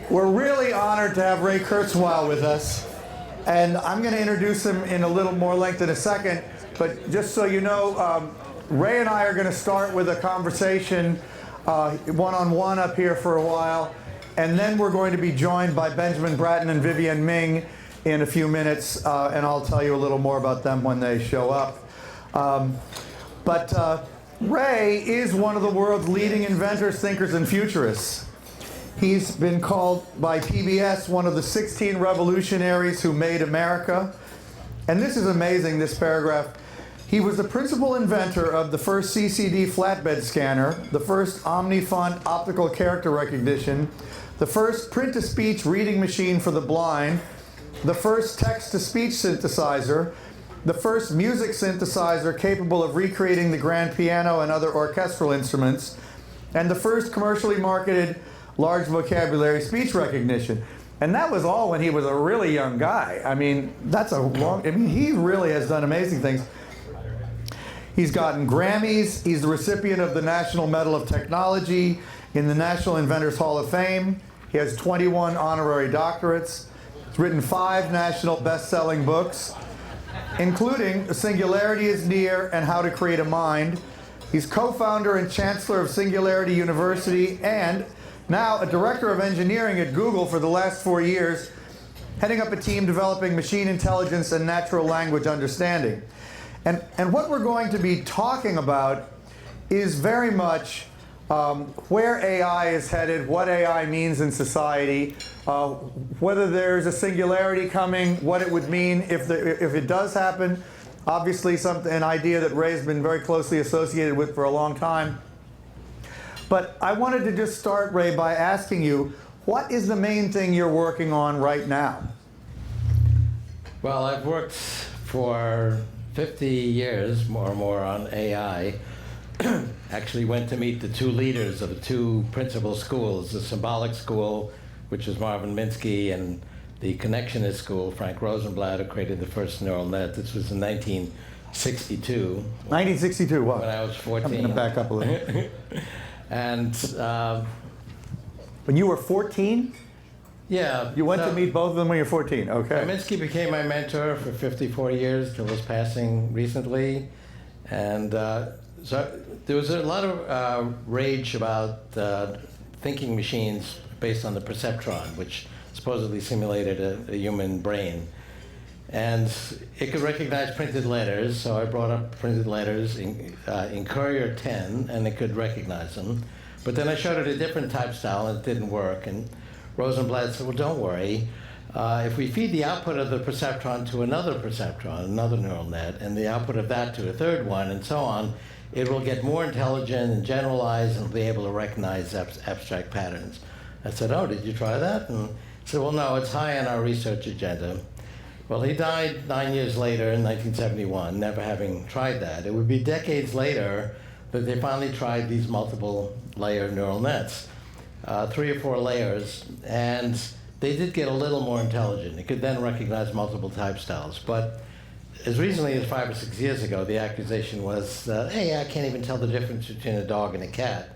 We're really honored to have Ray Kurzweil with us. And I'm going to introduce him in a little more length in a second. But just so you know, Ray and I are going to start with a conversation one-on-one up here for a while. And then we're going to be joined by Benjamin Bratton and Vivienne Ming in a few minutes. And I'll tell you a little more about them when they show up. Ray is one of the world's leading inventors, thinkers, and futurists. He's been called by PBS one of the 16 revolutionaries who made America. And this is amazing, this paragraph. He was the principal inventor of the first CCD flatbed scanner, the first OmniFont optical character recognition, the first print-to-speech reading machine for the blind, the first text-to-speech synthesizer, the first music synthesizer capable of recreating the grand piano and other orchestral instruments, and the first commercially marketed large vocabulary speech recognition. And that was all when he was a really young guy. I mean, he really has done amazing things. He's gotten Grammys. He's the recipient of the National Medal of Technology in the National Inventors Hall of Fame. He has 21 honorary doctorates. He's written 5 national best-selling books, including Singularity is Near and How to Create a Mind. He's co-founder and chancellor of Singularity University and now a director of engineering at Google for the last 4 years, heading up a team developing machine intelligence and natural language understanding. And what we're going to be talking about is very much where AI is headed, what AI means in society, whether there's a singularity coming, what it would mean if it does happen. Obviously, an idea that Ray's been very closely associated with for a long time. But I wanted to just start, Ray, by asking you, what is the main thing you're working on right now? Well, I've worked for 50 years or more on AI. Actually went to meet the 2 leaders of the 2 principal schools, the symbolic school, which is Marvin Minsky, and the connectionist school, Frank Rosenblatt, who created the first neural net. This was in 1962. 1962, what? When I was 14. I'm going to back up a little. And when you were 14? Yeah. You went to meet both of them when you were 14, okay. Minsky became my mentor for 54 years till his passing recently. And so there was a lot of rage about thinking machines based on the perceptron, which supposedly simulated a human brain. And it could recognize printed letters, so I brought up printed letters in Courier 10, and it could recognize them. But then I showed it a different type style, and it didn't work. And Rosenblatt said, well, don't worry. If we feed the output of the perceptron to another perceptron, another neural net, and the output of that to a third one, and so on, it will get more intelligent and generalized and be able to recognize abstract patterns. I said, oh, did you try that? And he said, well, no, it's high on our research agenda. Well, he died 9 years later in 1971, never having tried that. It would be decades later that they finally tried these multiple layer neural nets, 3 or 4 layers, and they did get a little more intelligent. It could then recognize multiple type styles. But as recently as 5 or 6 years ago, the accusation was, hey, I can't even tell the difference between a dog and a cat.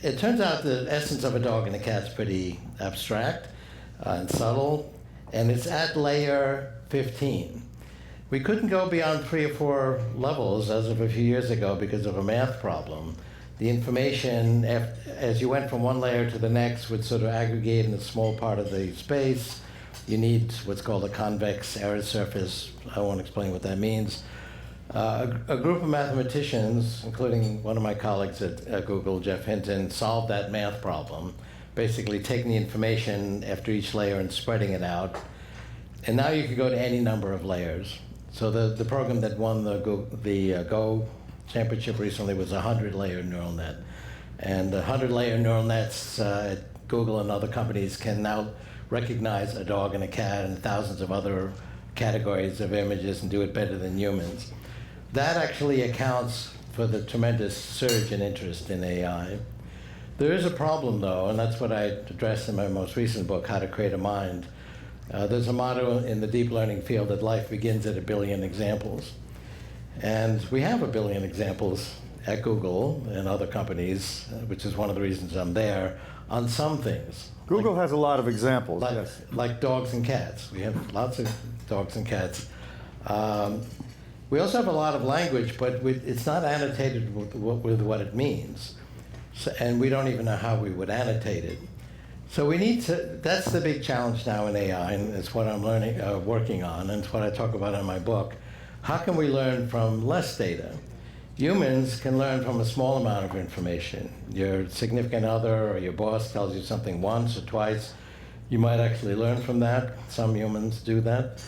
It turns out the essence of a dog and a cat is pretty abstract and subtle, and it's at layer 15. We couldn't go beyond 3 or 4 levels as of a few years ago because of a math problem. The information, as you went from one layer to the next, would sort of aggregate in a small part of the space. You need what's called a convex error surface. I won't explain what that means. A group of mathematicians, including one of my colleagues at Google, Jeff Hinton, solved that math problem, basically taking the information after each layer and spreading it out. And now you could go to any number of layers. So the program that won the Go championship recently was a 100-layer neural net. And the 100-layer neural nets at Google and other companies can now recognize a dog and a cat and thousands of other categories of images and do it better than humans. That actually accounts for the tremendous surge in interest in AI. There is a problem, though, and that's what I addressed in my most recent book, How to Create a Mind. There's a motto in the deep learning field that life begins at 1 billion examples. And we have 1 billion examples at Google and other companies, which is one of the reasons I'm there, on some things. Google has a lot of examples, Like, yes. like dogs and cats. We have lots of dogs and cats. We also have a lot of language, but it's not annotated with what it means. So, and we don't even know how we would annotate it. So we need to, that's the big challenge now in AI, and it's what I'm working on, and it's what I talk about in my book. How can we learn from less data? Humans can learn from a small amount of information. Your significant other or your boss tells you something once or twice. You might actually learn from that. Some humans do that.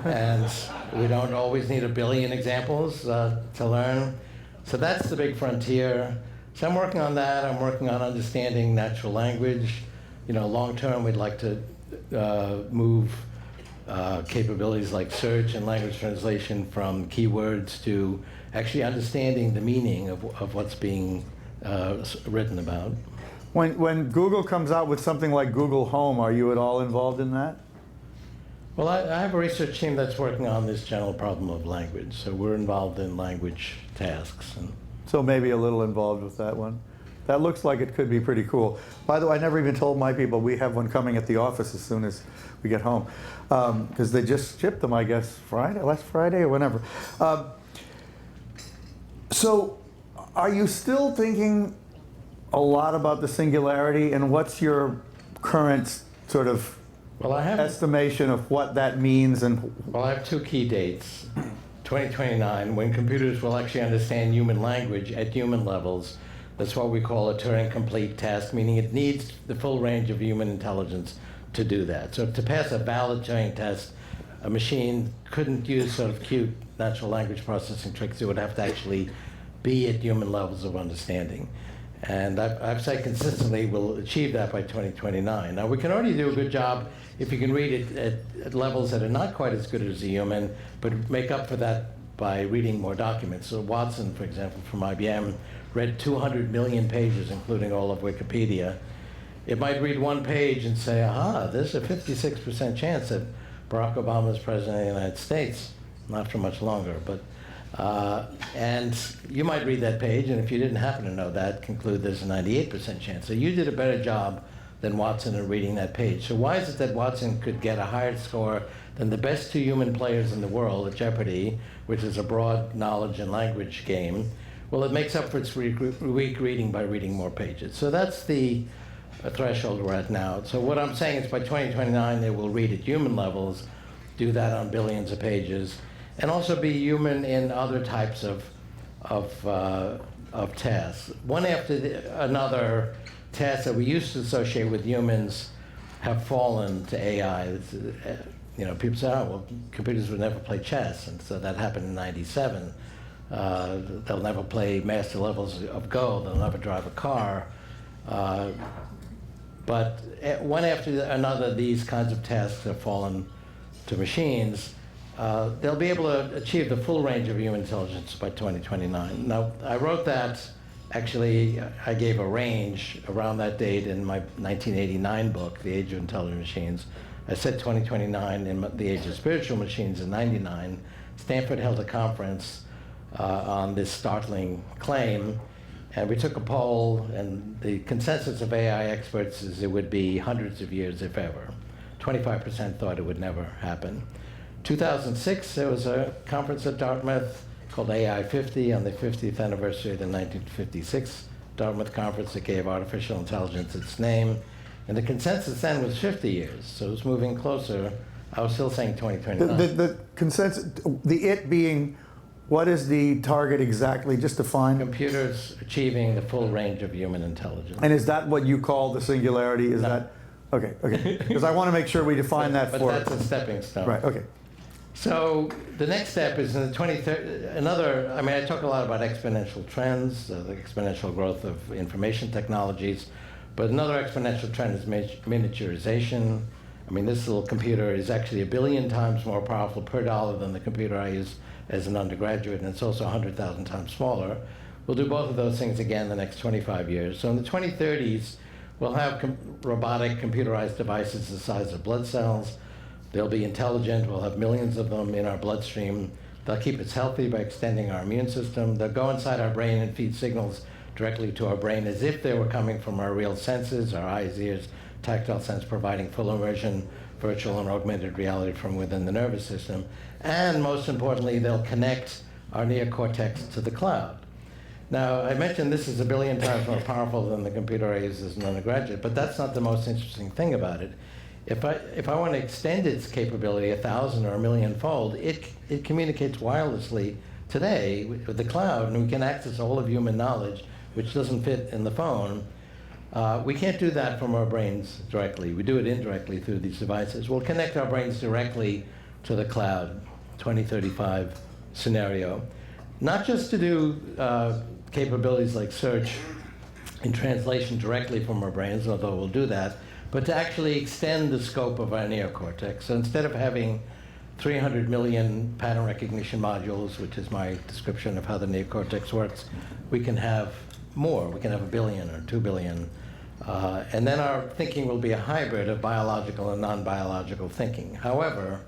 And we don't always need a billion examples to learn. So that's the big frontier. So I'm working on that. I'm working on understanding natural language. You know, long term, we'd like to move capabilities like search and language translation from keywords to actually understanding the meaning of what's being written about. When Google comes out with something like Google Home, are you at all involved in that? Well, I have a research team that's working on this general problem of language. So we're involved in language tasks. And So maybe a little involved with that one. That looks like it could be pretty cool. By the way, I never even told my people we have one coming at the office as soon as we get home, because they just shipped them, I guess, last Friday or whenever. So are you still thinking a lot about the singularity, and what's your current sort of estimation of what that means? Well, I have two key dates. 2029, when computers will actually understand human language at human levels. That's what we call a Turing-complete task, meaning it needs the full range of human intelligence to do that. So to pass a valid Turing test, a machine couldn't use sort of cute natural language processing tricks. It would have to actually be at human levels of understanding. And I've said consistently we'll achieve that by 2029. Now, we can already do a good job if you can read it at levels that are not quite as good as a human, but make up for that by reading more documents. So Watson, for example, from IBM, read 200 million pages, including all of Wikipedia. It might read one page and say, aha, there's a 56% chance that Barack Obama is president of the United States. Not for much longer, but and you might read that page, and if you didn't happen to know that, conclude there's a 98% chance. So you did a better job than Watson in reading that page. So why is it that Watson could get a higher score than the best two human players in the world at Jeopardy, which is a broad knowledge and language game? Well, it makes up for its weak reading by reading more pages. So that's the threshold we're at now. So what I'm saying is by 2029, they will read at human levels, do that on billions of pages, and also be human in other types of tasks. One after another, tasks that we used to associate with humans have fallen to AI. You know, people say, oh, well, computers would never play chess, and so that happened in '97. They'll never play master levels of Go. They'll never drive a car. But one after another, these kinds of tasks have fallen to machines. They'll be able to achieve the full range of human intelligence by 2029. Now, I wrote that, actually, I gave a range around that date in my 1989 book, The Age of Intelligent Machines. I said 2029 in The Age of Spiritual Machines in '99. Stanford held a conference on this startling claim, and we took a poll, and the consensus of AI experts is it would be hundreds of years, if ever. 25% thought it would never happen. 2006, there was a conference at Dartmouth called AI 50 on the 50th anniversary of the 1956 Dartmouth conference that gave artificial intelligence its name. And the consensus then was 50 years, so it was moving closer. I was still saying 2029. The consensus, the it being, what is the target exactly, just define? Computers achieving the full range of human intelligence. And is that what you call the singularity? Is that, okay, because I want to make sure we define that but for. But that's a stepping stone. Right, okay. So the next step is in the 2030, I mean, I talk a lot about exponential trends, the exponential growth of information technologies, but another exponential trend is miniaturization. I mean, this little computer is actually 1 billion times more powerful per dollar than the computer I use as an undergraduate, and it's also 100,000 times smaller. We'll do both of those things again in the next 25 years. So in the 2030s, we'll have robotic computerized devices the size of blood cells. They'll be intelligent. We'll have millions of them in our bloodstream. They'll keep us healthy by extending our immune system. They'll go inside our brain and feed signals directly to our brain as if they were coming from our real senses, our eyes, ears, tactile sense, providing full immersion, virtual and augmented reality from within the nervous system. And most importantly, they'll connect our neocortex to the cloud. Now, I mentioned this is 1 billion times more powerful than the computer I used as an undergraduate, but that's not the most interesting thing about it. If I want to extend its capability 1,000 or 1,000,000-fold, it communicates wirelessly today with the cloud, and we can access all of human knowledge, which doesn't fit in the phone. We can't do that from our brains directly. We do it indirectly through these devices. We'll connect our brains directly to the cloud, 2035 scenario. Not just to do capabilities like search and translation directly from our brains, although we'll do that, but to actually extend the scope of our neocortex. So instead of having 300 million pattern recognition modules, which is my description of how the neocortex works, we can have more. We can have 1 billion or 2 billion. And then our thinking will be a hybrid of biological and non-biological thinking. However,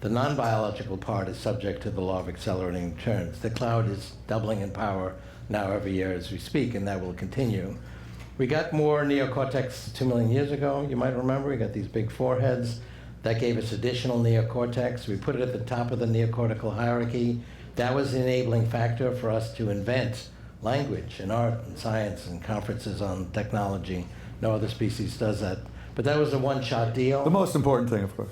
the non-biological part is subject to the law of accelerating returns. The cloud is doubling in power now every year as we speak, and that will continue. We got more neocortex 2 million years ago, you might remember. We got these big foreheads. That gave us additional neocortex. We put it at the top of the neocortical hierarchy. That was the enabling factor for us to invent language and art and science and conferences on technology. No other species does that. But that was a one-shot deal. The most important thing, of course.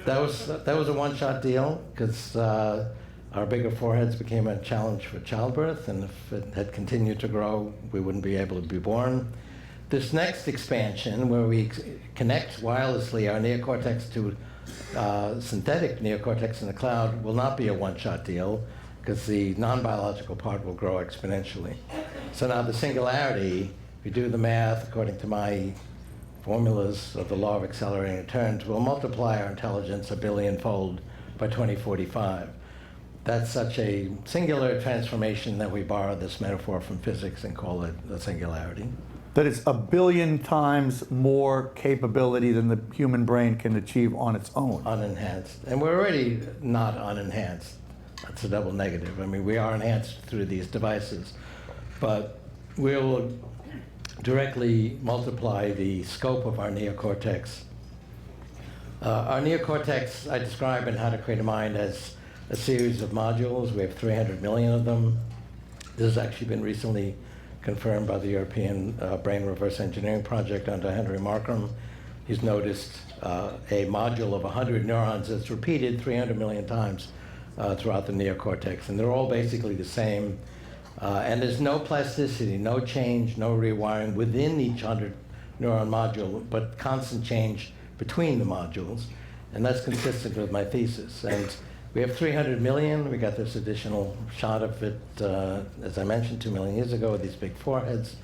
That was a one-shot deal because our bigger foreheads became a challenge for childbirth, and if it had continued to grow, we wouldn't be able to be born. This next expansion, where we connect wirelessly our neocortex to synthetic neocortex in the cloud, will not be a one-shot deal because the non-biological part will grow exponentially. So now the singularity, if you do the math according to my formulas of the law of accelerating returns, will multiply our intelligence 1 billion-fold by 2045. That's such a singular transformation that we borrow this metaphor from physics and call it the singularity. That it's 1 billion times more capability than the human brain can achieve on its own. Unenhanced. And we're already not unenhanced. That's a double negative. I mean, we are enhanced through these devices, but we'll directly multiply the scope of our neocortex. Our neocortex, I describe in How to Create a Mind as a series of modules. We have 300 million of them. This has actually been recently confirmed by the European Brain Reverse Engineering Project under Henry Markram. He's noticed a module of 100 neurons that's repeated 300 million times throughout the neocortex, and they're all basically the same. And there's no plasticity, no change, no rewiring within each 100 neuron module, but constant change between the modules, and that's consistent with my thesis. And we have 300 million. We got this additional shot of it, as I mentioned, 2 million years ago with these big foreheads.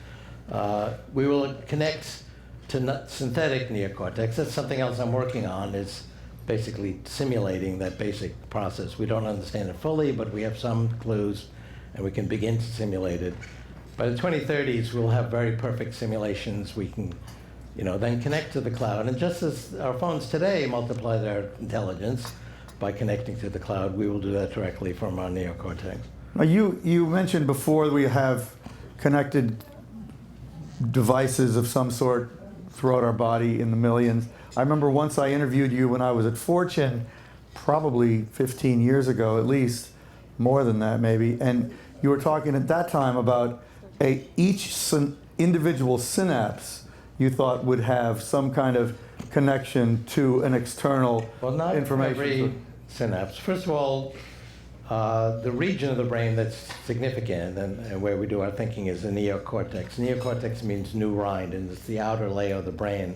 We will connect to synthetic neocortex. That's something else I'm working on, is basically simulating that basic process. We don't understand it fully, but we have some clues, and we can begin to simulate it. By the 2030s, we'll have very perfect simulations. We can, then connect to the cloud. And just as our phones today multiply their intelligence by connecting to the cloud, we will do that directly from our neocortex. Now, you mentioned before we have connected devices of some sort throughout our body in the millions. I remember once I interviewed you when I was at Fortune, probably 15 years ago at least, more than that maybe, and you were talking at that time about each individual synapse you thought would have some kind of connection to an external information. Well, not every synapse. First of all, the region of the brain that's significant and where we do our thinking is the neocortex. Neocortex means new rind, and it's the outer layer of the brain.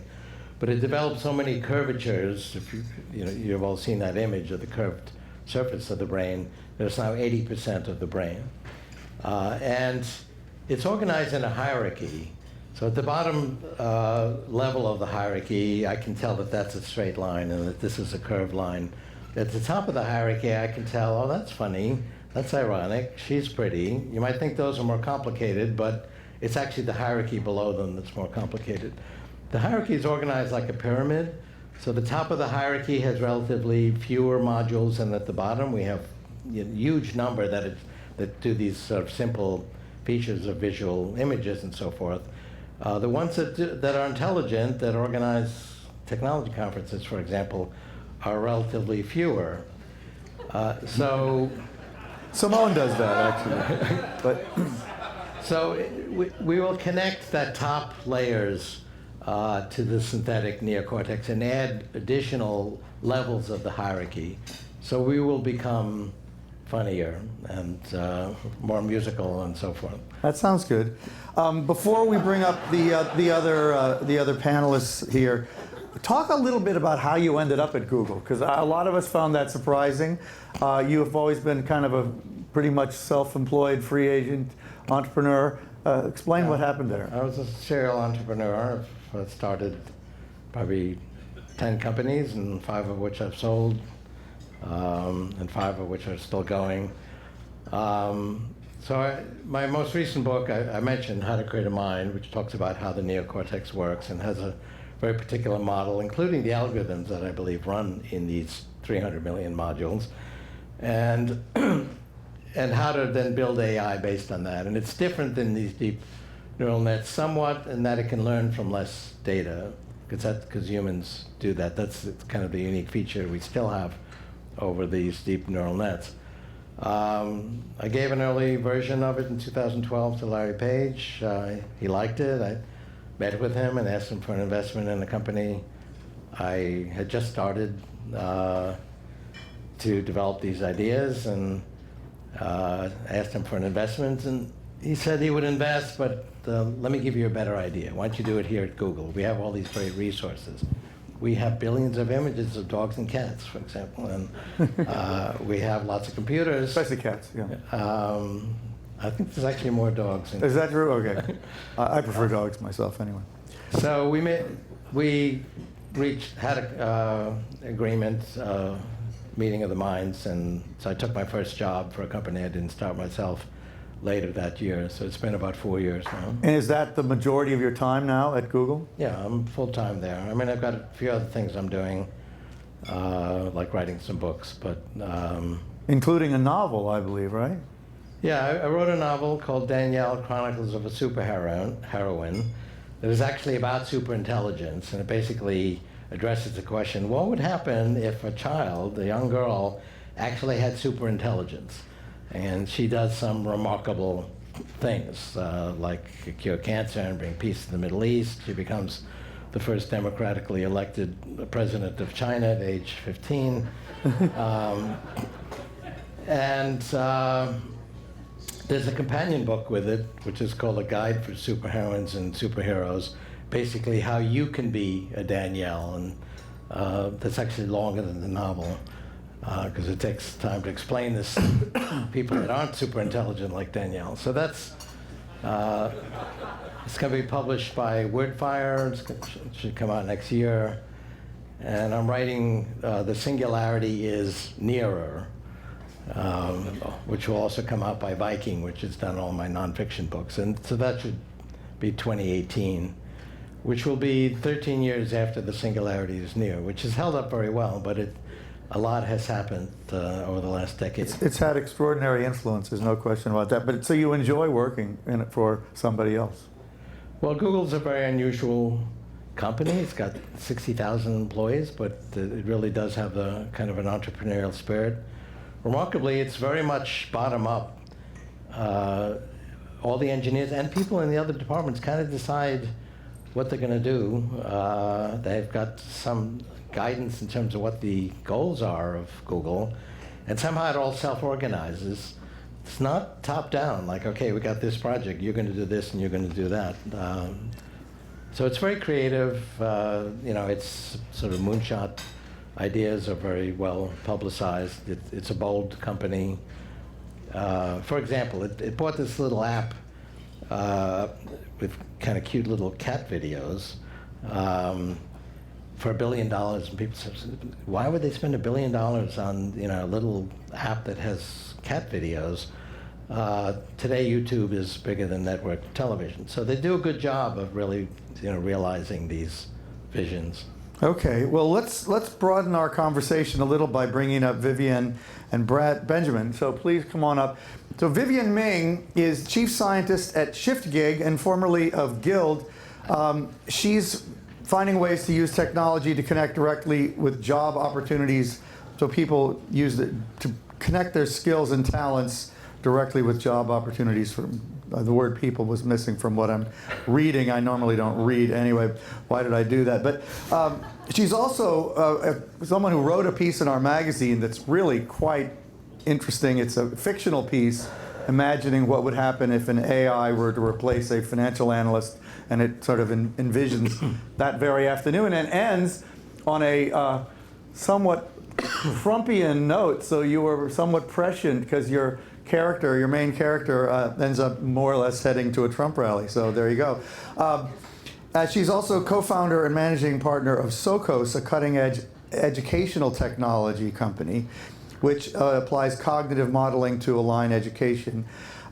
But it develops so many curvatures. If you've all seen that image of the curved surface of the brain. There's now 80% of the brain. And it's organized in a hierarchy. So at the bottom level of the hierarchy, I can tell that that's a straight line and that this is a curved line. At the top of the hierarchy, I can tell, oh, that's funny, that's ironic, she's pretty. You might think those are more complicated, but it's actually the hierarchy below them that's more complicated. The hierarchy is organized like a pyramid. So the top of the hierarchy has relatively fewer modules, and at the bottom we have a huge number that do these sort of simple features of visual images and so forth. The ones that are intelligent, that organize technology conferences, for example, are relatively fewer. So Simone does that, actually. But So we will connect that top layers to the synthetic neocortex and add additional levels of the hierarchy. So we will become funnier and more musical and so forth. that sounds good. Before we bring up the other panelists here, talk a little bit about how you ended up at Google, because a lot of us found that surprising. You have always been kind of a pretty much self-employed, free agent entrepreneur. Explain what happened there. I was a serial entrepreneur. I started probably 10 companies, and 5 of which I've sold, and 5 of which are still going. My most recent book, I mentioned How to Create a Mind, which talks about how the neocortex works and has a very particular model, including the algorithms that I believe run in these 300 million modules, and and how to then build AI based on that. And it's different than these deep neural nets somewhat in that it can learn from less data, because humans do that. That's kind of the unique feature we still have over these deep neural nets. I gave an early version of it in 2012 to Larry Page. He liked it. I met with him and asked him for an investment in the company. I had just started to develop these ideas, and asked him for an investment, and he said he would invest, but let me give you a better idea. Why don't you do it here at Google? We have all these great resources. We have billions of images of dogs and cats, for example, and we have lots of computers. Especially cats, yeah. I think there's actually more dogs. Is that true? Okay. I prefer dogs myself, anyway. So we had an agreement, meeting of the minds, and so I took my first job for a company I didn't start myself later that year. So it's been about 4 years now. And is that the majority of your time now at Google? Yeah, I'm full-time there. I mean, I've got a few other things I'm doing, like writing some books, but... Including a novel, I believe, right? Yeah, I wrote a novel called Danielle, Chronicles of a Superheroine that is actually about superintelligence, and it basically addresses the question, what would happen if a child, a young girl, actually had superintelligence? And she does some remarkable things, like cure cancer and bring peace to the Middle East. She becomes the first democratically elected president of China at age 15. There's a companion book with it, which is called A Guide for Superheroines and Superheroes, basically how you can be a Danielle, and that's actually longer than the novel, because it takes time to explain this to people that aren't super intelligent like Danielle. So that's, it's going to be published by Wordfire. It should come out next year. And I'm writing The Singularity is Nearer, which will also come out by Viking, which has done all my nonfiction books. And so that should be 2018, which will be 13 years after The Singularity is Near, which has held up very well, but a lot has happened over the last decade. It's had extraordinary influence, there's no question about that. But so you enjoy working in it for somebody else? Well, Google's a very unusual company. It's got 60,000 employees, but it really does have the kind of an entrepreneurial spirit. Remarkably, it's very much bottom up. All the engineers and people in the other departments kind of decide what they're going to do. They've got some guidance in terms of what the goals are of Google, and somehow it all self-organizes. It's not top-down, like, okay, we got this project, you're going to do this and you're going to do that. So it's very creative. It's sort of moonshot ideas are very well publicized. It's a bold company. For example, it bought this little app with kind of cute little cat videos for $1 billion, and people said, why would they spend $1 billion on a little app that has cat videos? Today, YouTube is bigger than network television, so they do a good job of really realizing these visions. Okay, well, let's broaden our conversation a little by bringing up Vivienne and Benjamin. So please come on up. So Vivienne Ming is chief scientist at ShiftGig and formerly of Guild. She's finding ways to use technology to connect directly with job opportunities, so people use it to connect their skills and talents directly with job opportunities. The word people was missing from what I'm reading. I normally don't read anyway. Why did I do that? But she's also someone who wrote a piece in our magazine that's really quite interesting. It's a fictional piece imagining what would happen if an AI were to replace a financial analyst, and it sort of envisions that very afternoon and ends on a somewhat Trumpian note. So you were somewhat prescient because your main character, ends up more or less heading to a Trump rally. So there you go. She's also co-founder and managing partner of Socos, a cutting-edge educational technology company, which applies cognitive modeling to align education.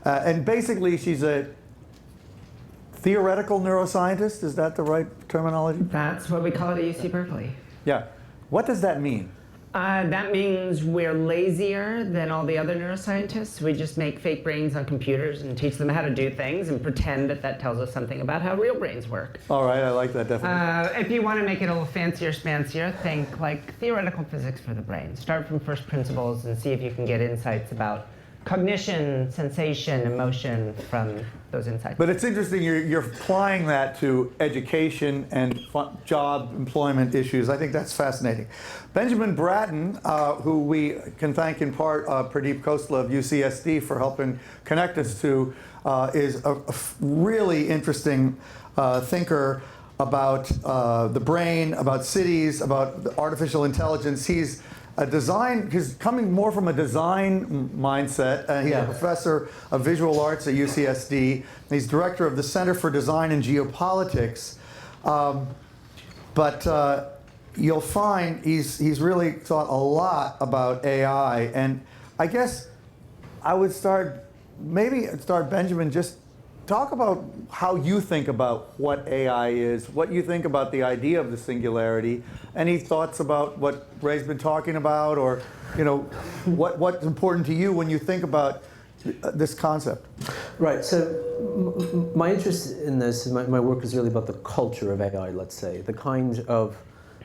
And basically, she's a theoretical neuroscientist. Is that the right terminology? That's what we call it at UC Berkeley. Yeah. What does that mean? That means we're lazier than all the other neuroscientists. We just make fake brains on computers and teach them how to do things and pretend that that tells us something about how real brains work. All right, I like that definition. If you want to make it a little fancier, spancier, think like theoretical physics for the brain. Start from first principles and see if you can get insights about cognition, sensation, emotion from those insights. But it's interesting, you're applying that to education and job employment issues. I think that's fascinating. Benjamin Bratton, who we can thank in part Pradeep Khosla of UCSD for helping connect us to, is a really interesting thinker about the brain, about cities, about artificial intelligence. He's coming more from a design mindset. He's a professor of visual arts at UCSD. He's director of the Center for Design and Geopolitics. But you'll find he's really thought a lot about AI. And I guess I would start, Benjamin, just talk about how you think about what AI is, what you think about the idea of the singularity. Any thoughts about what Ray's been talking about, or what's important to you when you think about this concept? Right. So my interest in this, my work is really about the culture of AI. Let's say the kind of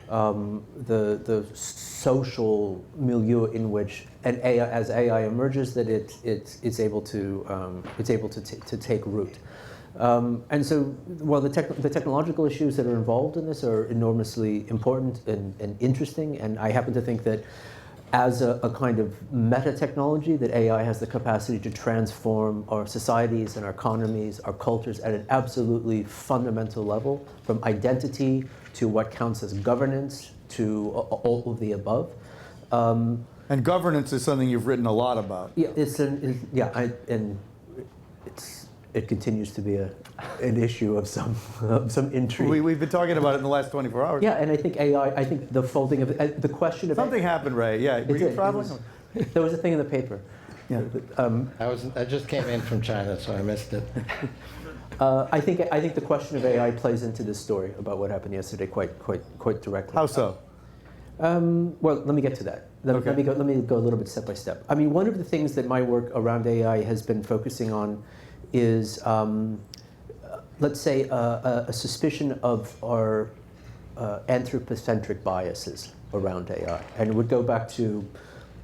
the social milieu in which as AI emerges, that it's able to take root. And so, while the technological issues that are involved in this are enormously important and interesting, and I happen to think that as a kind of meta technology, that AI has the capacity to transform our societies and our economies, our cultures at an absolutely fundamental level, from identity to what counts as governance to all of the above. And governance is something you've written a lot about. Yeah, it continues to be an issue of some intrigue. We've been talking about it in the last 24 hours. Yeah, and I think AI. I think the folding of the question of something happened, Ray. Yeah, were you traveling? There was a thing in the paper. Yeah. I just came in from China, so I missed it. I think the question of AI plays into this story about what happened yesterday quite directly. How so? Well, let me get to that. Okay. Let me go a little bit step by step. I mean, one of the things that my work around AI has been focusing on is, let's say, a suspicion of our anthropocentric biases around AI, and it would go back to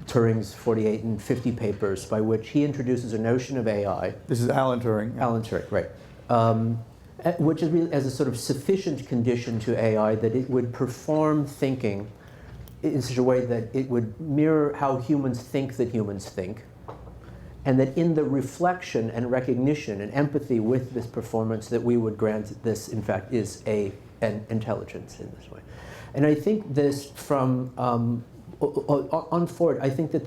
Turing's 48 and 50 papers, by which he introduces a notion of AI. This is Alan Turing. Alan Turing, right. Which is really as a sort of sufficient condition to AI that it would perform thinking in such a way that it would mirror how humans think that humans think, and that in the reflection and recognition and empathy with this performance that we would grant this, in fact, is an intelligence in this way. And I think this from on forward, I think that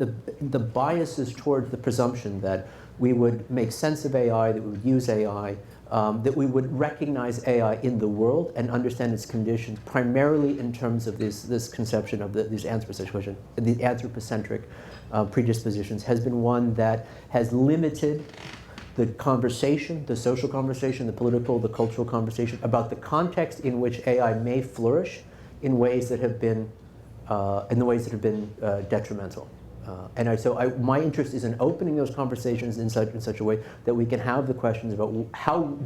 the biases towards the presumption that we would make sense of AI, that we would use AI, that we would recognize AI in the world and understand its conditions, primarily in terms of this conception of these anthropocentric predispositions, has been one that has limited the conversation, the social conversation, the political, the cultural conversation about the context in which AI may flourish in ways that have been detrimental. My interest is in opening those conversations in such a way that we can have the questions about how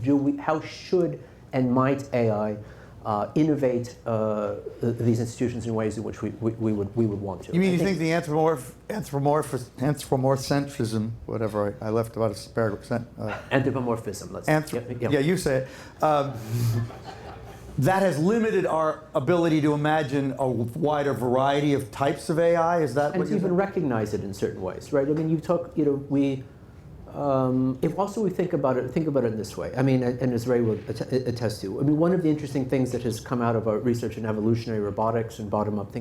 should and might AI innovate these institutions in ways in which we would want to. You mean you think the anthropomorphism, whatever, I left about a paragraph. Anthropomorphism, Yeah, you say it. That has limited our ability to imagine a wider variety of types of AI. Is that and what to even recognize it in certain ways, right? I mean, if also we think about it in this way. I mean, and as Ray will attest to. I mean, one of the interesting things that has come out of our research in evolutionary robotics and bottom-up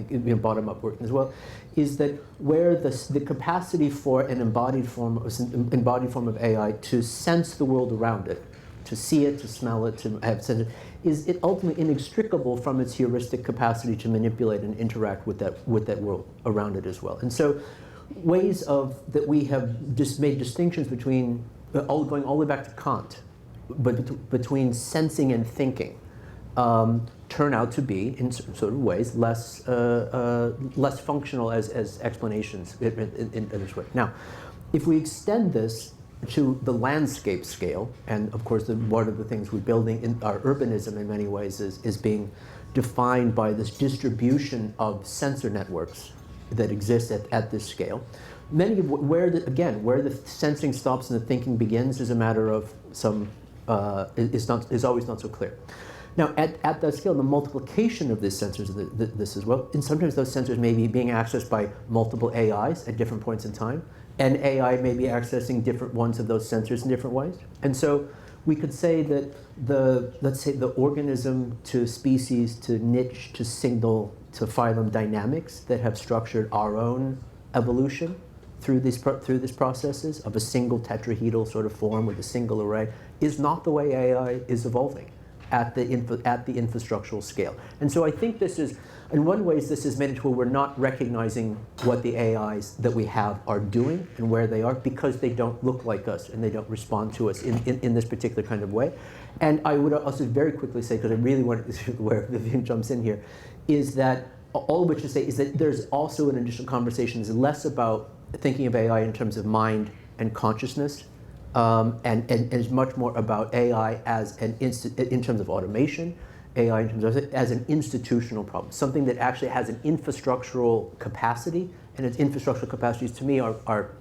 work as well, is that where the capacity for an embodied form of AI to sense the world around it, to see it, to smell it, to have sense it, is it ultimately inextricable from its heuristic capacity to manipulate and interact with that world around it as well. And so, ways that we have just made distinctions between going all the way back to Kant, but between sensing and thinking, turn out to be in certain sort of ways less functional as explanations in this way. Now, if we extend this to the landscape scale, and of course one of the things we're building in our urbanism in many ways is being defined by this distribution of sensor networks that exist at this scale. Many of where the sensing stops and the thinking begins is a matter of is always not so clear. Now, at that scale, the multiplication of these sensors, this as well, and sometimes those sensors may be being accessed by multiple AIs at different points in time, and AI may be accessing different ones of those sensors in different ways. And so we could say that the organism to species to niche to signal to phylum dynamics that have structured our own evolution through these processes of a single tetrahedral sort of form with a single array is not the way AI is evolving at the infrastructural scale. And so I think this is, in one way, this is made it to where we're not recognizing what the AIs that we have are doing and where they are because they don't look like us and they don't respond to us in this particular kind of way. And I would also very quickly say, because I really wanted to see where Vivienne jumps in here, is that all of which to say is that there's also an additional conversation is less about thinking of AI in terms of mind and consciousness, and is much more about AI as in terms of automation, AI in terms of as an institutional problem, something that actually has an infrastructural capacity, and its infrastructural capacities to me are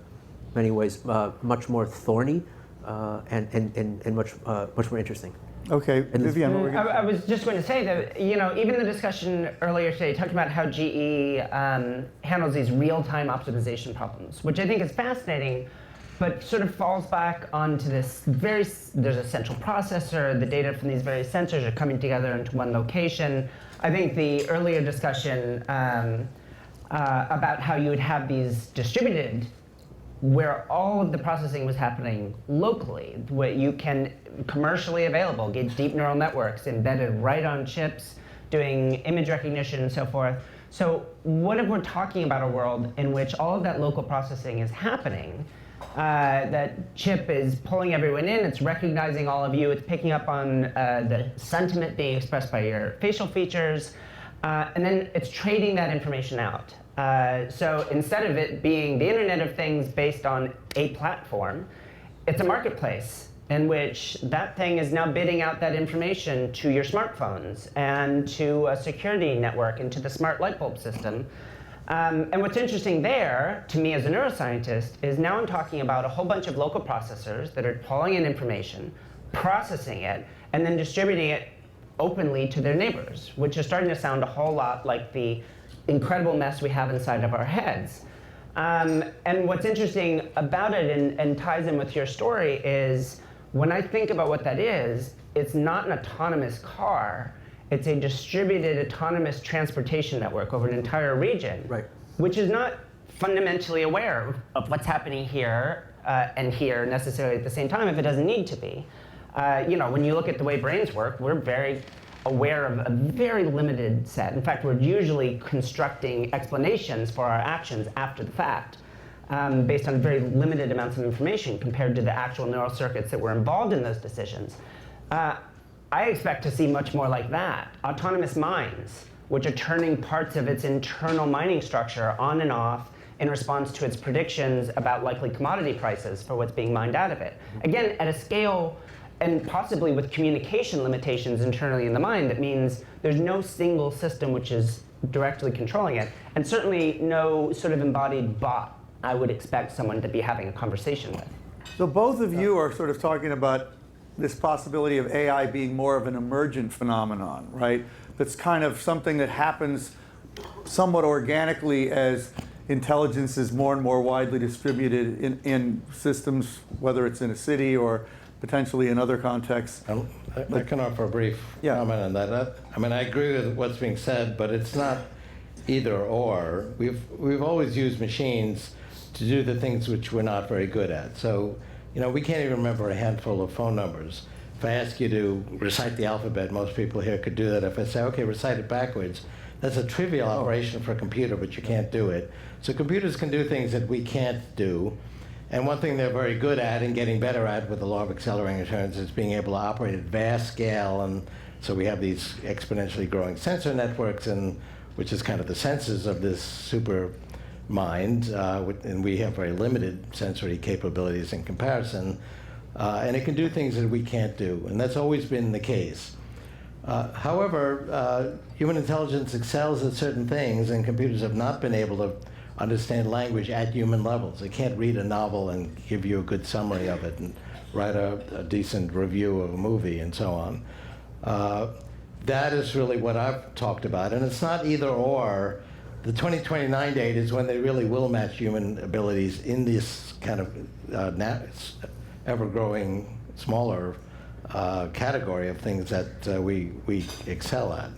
many ways much more thorny and much more interesting. Okay, Vivienne, what were you going to say? I was just going to say that, even the discussion earlier today talked about how GE handles these real-time optimization problems, which I think is fascinating, but sort of falls back onto this there's a central processor, the data from these various sensors are coming together into one location. I think the earlier discussion about how you would have these distributed where all of the processing was happening locally, where you can commercially available, get deep neural networks embedded right on chips, doing image recognition and so forth. So what if we're talking about a world in which all of that local processing is happening, that chip is pulling everyone in, it's recognizing all of you, it's picking up on the sentiment being expressed by your facial features, and then it's trading that information out. So instead of it being the Internet of Things based on a platform, it's a marketplace in which that thing is now bidding out that information to your smartphones and to a security network and to the smart light bulb system. And what's interesting there, to me as a neuroscientist, is now I'm talking about a whole bunch of local processors that are pulling in information, processing it, and then distributing it openly to their neighbors, which is starting to sound a whole lot like the incredible mess we have inside of our heads. And what's interesting about it and ties in with your story is when I think about what that is, it's not an autonomous car, it's a distributed autonomous transportation network over an entire region, right, which is not fundamentally aware of what's happening here and here necessarily at the same time if it doesn't need to be. When you look at the way brains work, we're very aware of a very limited set. In fact, we're usually constructing explanations for our actions after the fact, based on very limited amounts of information compared to the actual neural circuits that were involved in those decisions. I expect to see much more like that. Autonomous minds, which are turning parts of its internal mining structure on and off in response to its predictions about likely commodity prices for what's being mined out of it. Again, at a scale and possibly with communication limitations internally in the mind, that means there's no single system which is directly controlling it, and certainly no sort of embodied bot I would expect someone to be having a conversation with. So both of you are sort of talking about this possibility of AI being more of an emergent phenomenon, right? That's kind of something that happens somewhat organically as intelligence is more and more widely distributed in systems, whether it's in a city or potentially in other contexts. I can offer a brief comment on that. I mean, I agree with what's being said, but it's not either or. We've always used machines to do the things which we're not very good at. So, you know, we can't even remember a handful of phone numbers. If I ask you to recite the alphabet, most people here could do that. If I say, okay, recite it backwards, that's a trivial operation for a computer, but you can't do it. So computers can do things that we can't do. And one thing they're very good at and getting better at with the law of accelerating returns is being able to operate at vast scale. And so we have these exponentially growing sensor networks, and which is kind of the senses of this super mind, and we have very limited sensory capabilities in comparison, and it can do things that we can't do, and that's always been the case. However, human intelligence excels at certain things, and computers have not been able to understand language at human levels. They can't read a novel and give you a good summary of it and write a decent review of a movie and so on. That is really what I've talked about, and it's not either or. The 2029 date is when they really will match human abilities in this kind of ever-growing, smaller category of things that we excel at.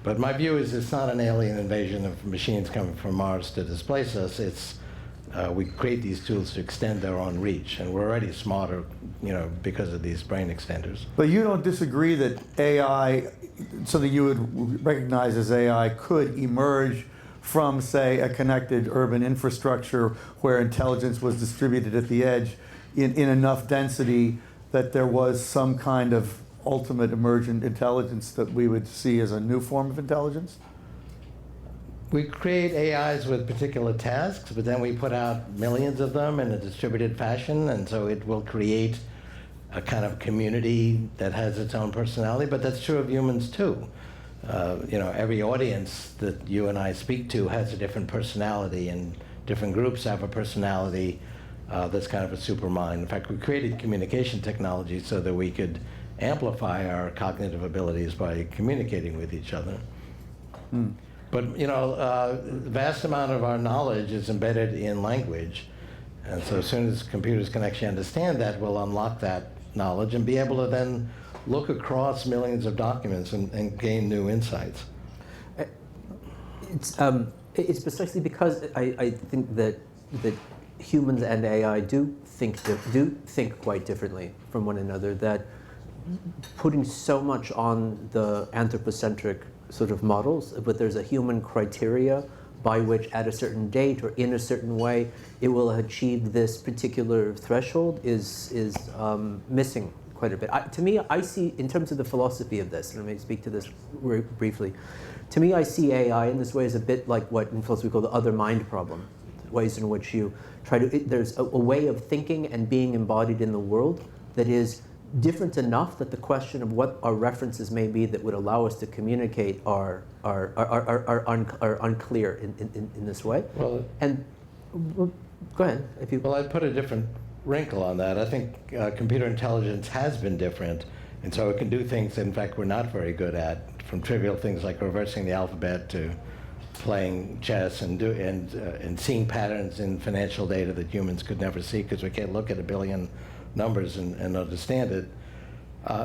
But my view is it's not an alien invasion of machines coming from Mars to displace us. It's we create these tools to extend their own reach, and we're already smarter, you know, because of these brain extenders. But you don't disagree that AI, something you would recognize as AI, could emerge from, say, a connected urban infrastructure where intelligence was distributed at the edge in enough density that there was some kind of ultimate emergent intelligence that we would see as a new form of intelligence? We create AIs with particular tasks, but then we put out millions of them in a distributed fashion, and so it will create a kind of community that has its own personality, but that's true of humans too. You know, every audience that you and I speak to has a different personality, and different groups have a personality that's kind of a supermind. In fact, we created communication technology so that we could amplify our cognitive abilities by communicating with each other. But, you know, the vast amount of our knowledge is embedded in language, and so as soon as computers can actually understand that, we'll unlock that knowledge and be able to then look across millions of documents and gain new insights. It's precisely because I think that humans and AI do think quite differently from one another, that putting so much on the anthropocentric sort of models, but there's a human criteria by which at a certain date or in a certain way it will achieve this particular threshold is missing quite a bit. To me, I see, in terms of the philosophy of this, and I may speak to this very briefly, to me I see AI in this way as a bit like what in philosophy we call the other mind problem, ways in which you try to, there's a way of thinking and being embodied in the world that is different enough that the question of what our references may be that would allow us to communicate are unclear in this way. Well, and go ahead if you. Well, I'd put a different wrinkle on that. I think computer intelligence has been different, and so it can do things that, in fact, we're not very good at, from trivial things like reversing the alphabet to playing chess and seeing patterns in financial data that humans could never see because we can't look at a billion numbers and understand it.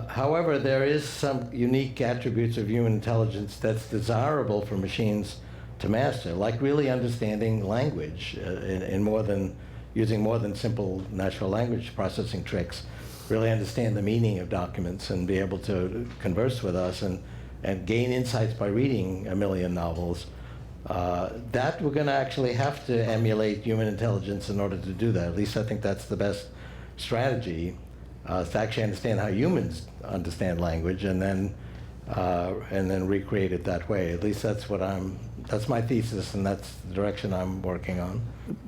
However, there is some unique attributes of human intelligence that's desirable for machines to master, like really understanding language in more than using more than simple natural language processing tricks, really understand the meaning of documents and be able to converse with us and gain insights by reading a million novels. That we're going to actually have to emulate human intelligence in order to do that. At least I think that's the best strategy, to actually understand how humans understand language and then recreate it that way. At least that's what I'm that's my thesis, and that's the direction I'm working on.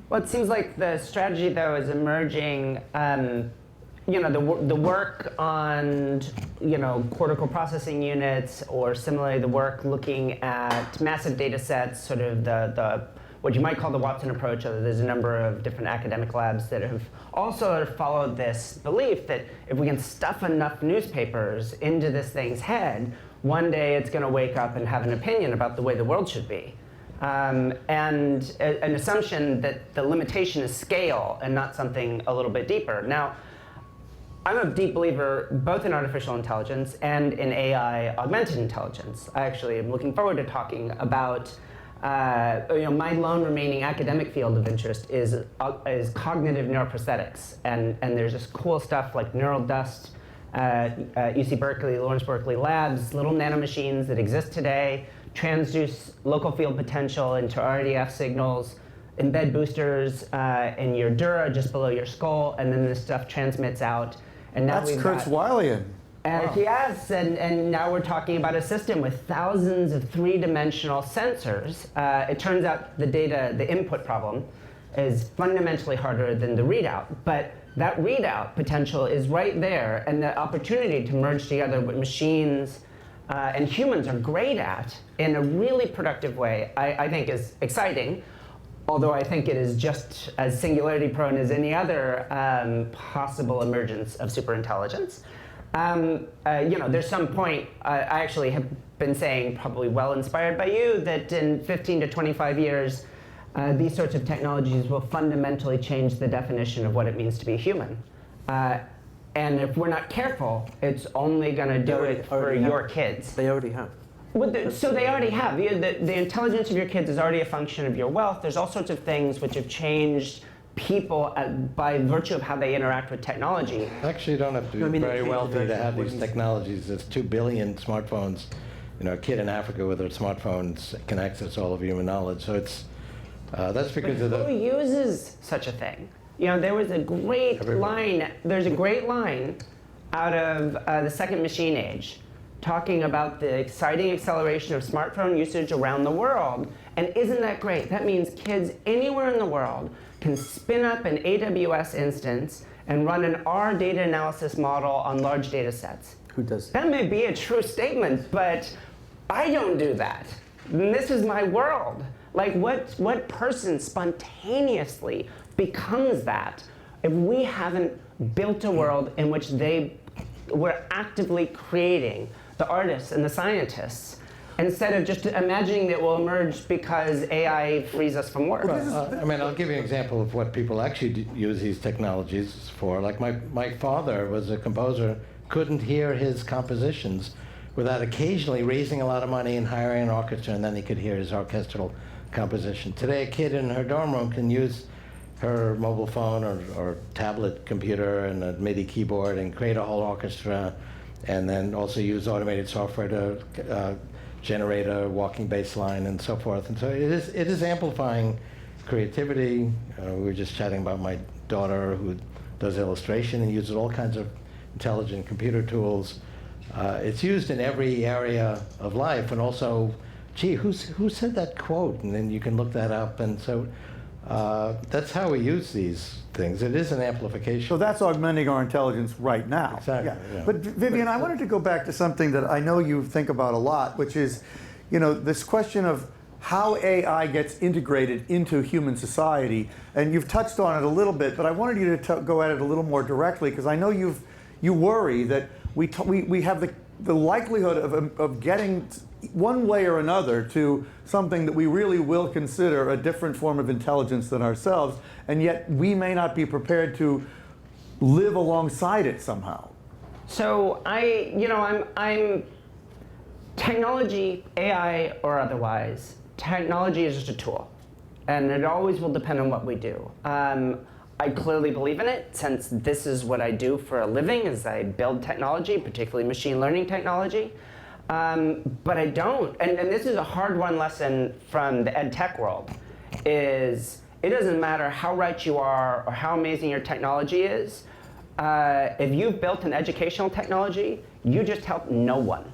Well, it seems like the strategy, though, is emerging. The work on, cortical processing units, or similarly the work looking at massive data sets, sort of the what you might call the Watson approach. There's a number of different academic labs that have also followed this belief that if we can stuff enough newspapers into this thing's head, one day it's going to wake up and have an opinion about the way the world should be. And an assumption that the limitation is scale and not something a little bit deeper. Now, I'm a deep believer both in artificial intelligence and in AI augmented intelligence. I actually am looking forward to talking about, my lone remaining academic field of interest is cognitive neuroprosthetics. And there's this cool stuff like neural dust, UC Berkeley, Lawrence Berkeley Labs, little nanomachines that exist today, transduce local field potential into RDF signals, embed boosters in your dura just below your skull, and then this stuff transmits out. And now That's Kurzweilian. Wow. Yes, and now we're talking about a system with thousands of three-dimensional sensors. It turns out the input problem, is fundamentally harder than the readout. But that readout potential is right there, and the opportunity to merge together what machines and humans are great at in a really productive way, I think is exciting. Although I think it is just as singularity prone as any other possible emergence of superintelligence. There's some point, I actually have been saying, probably well inspired by you, that in 15 to 25 years, these sorts of technologies will fundamentally change the definition of what it means to be human. And if we're not careful, it's only going to do it for your kids. They already have. So they already have. The intelligence of your kids is already a function of your wealth. There's all sorts of things which have changed people by virtue of how they interact with technology. Actually, you don't have to be very wealthy to have these technologies. There's 2 billion smartphones. A kid in Africa with a smartphone can access all of human knowledge. So it's that's because of the. Who uses such a thing? There was a great line. There's a great line out of the second machine age, talking about the exciting acceleration of smartphone usage around the world. And isn't that great? That means kids anywhere in the world can spin up an AWS instance and run an R data analysis model on large data sets. Who does that? That may be a true statement, but I don't do that. And this is my world. Like, what person spontaneously becomes that if we haven't built a world in which we're actively creating the artists and the scientists, instead of just imagining that will emerge because AI frees us from work? I'll give you an example of what people actually use these technologies for. Like my father was a composer, couldn't hear his compositions without occasionally raising a lot of money and hiring an orchestra, and then he could hear his orchestral composition. Today, a kid in her dorm room can use her mobile phone or tablet computer and a MIDI keyboard and create a whole orchestra, and then also use automated software to generate a walking bass line and so forth. And so it is amplifying creativity. We were just chatting about my daughter who does illustration and uses all kinds of intelligent computer tools. It's used in every area of life, and also, gee, who said that quote? And then you can look that up. And so that's how we use these things. It is an amplification. So that's augmenting our intelligence right now. Exactly. Yeah. Yeah. But Vivienne, I wanted to go back to something that I know you think about a lot, which is, this question of how AI gets integrated into human society. And you've touched on it a little bit, but I wanted you to go at it a little more directly, because I know you worry that we have the likelihood of getting one way or another to something that we really will consider a different form of intelligence than ourselves, and yet we may not be prepared to live alongside it somehow. So I'm technology, AI or otherwise, technology is just a tool, and it always will depend on what we do. I clearly believe in it, since this is what I do for a living, is I build technology, particularly machine learning technology. But I don't, and this is a hard-won lesson from the ed tech world, is it doesn't matter how right you are or how amazing your technology is. If you've built an educational technology, you just help no one.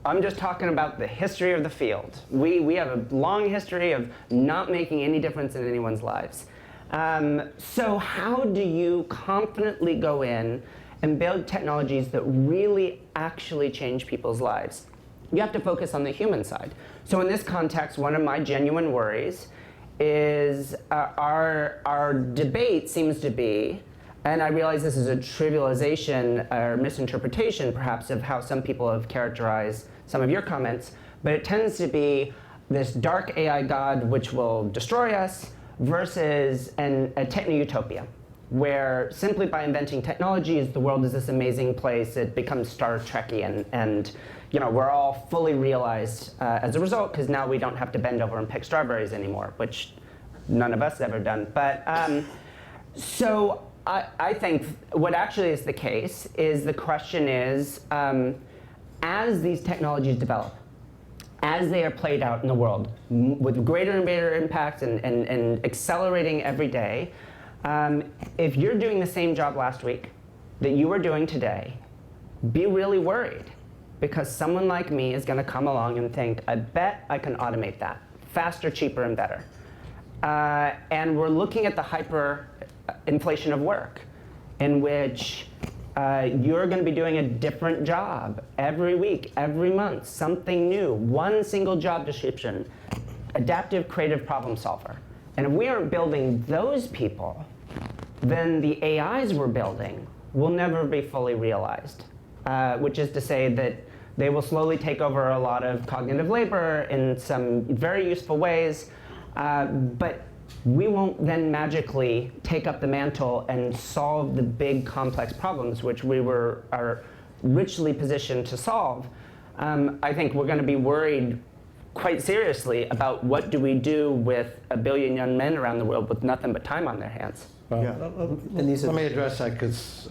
I'm just talking about the history of the field. We have a long history of not making any difference in anyone's lives. So how do you confidently go in and build technologies that really actually change people's lives? You have to focus on the human side. So in this context, one of my genuine worries is our debate seems to be, and I realize this is a trivialization or misinterpretation perhaps of how some people have characterized some of your comments, but it tends to be this dark AI god which will destroy us versus a techno-utopia, where simply by inventing technologies, the world is this amazing place, it becomes Star Trekian, and we're all fully realized as a result, because now we don't have to bend over and pick strawberries anymore, which none of us have ever done. But so I think what actually is the case is the question is, as these technologies develop, as they are played out in the world with greater and greater impact and accelerating every day, if you're doing the same job last week that you were doing today, be really worried, because someone like me is going to come along and think, I bet I can automate that faster, cheaper, and better. And we're looking at the hyper-inflation of work, in which you're going to be doing a different job every week, every month, something new, one single job description, adaptive, creative problem solver. And if we aren't building those people, then the AIs we're building will never be fully realized, which is to say that they will slowly take over a lot of cognitive labor in some very useful ways, but we won't then magically take up the mantle and solve the big complex problems which we are richly positioned to solve. I think we're going to be worried quite seriously about what do we do with 1 billion young men around the world with nothing but time on their hands. Well, Yeah. let me address that, because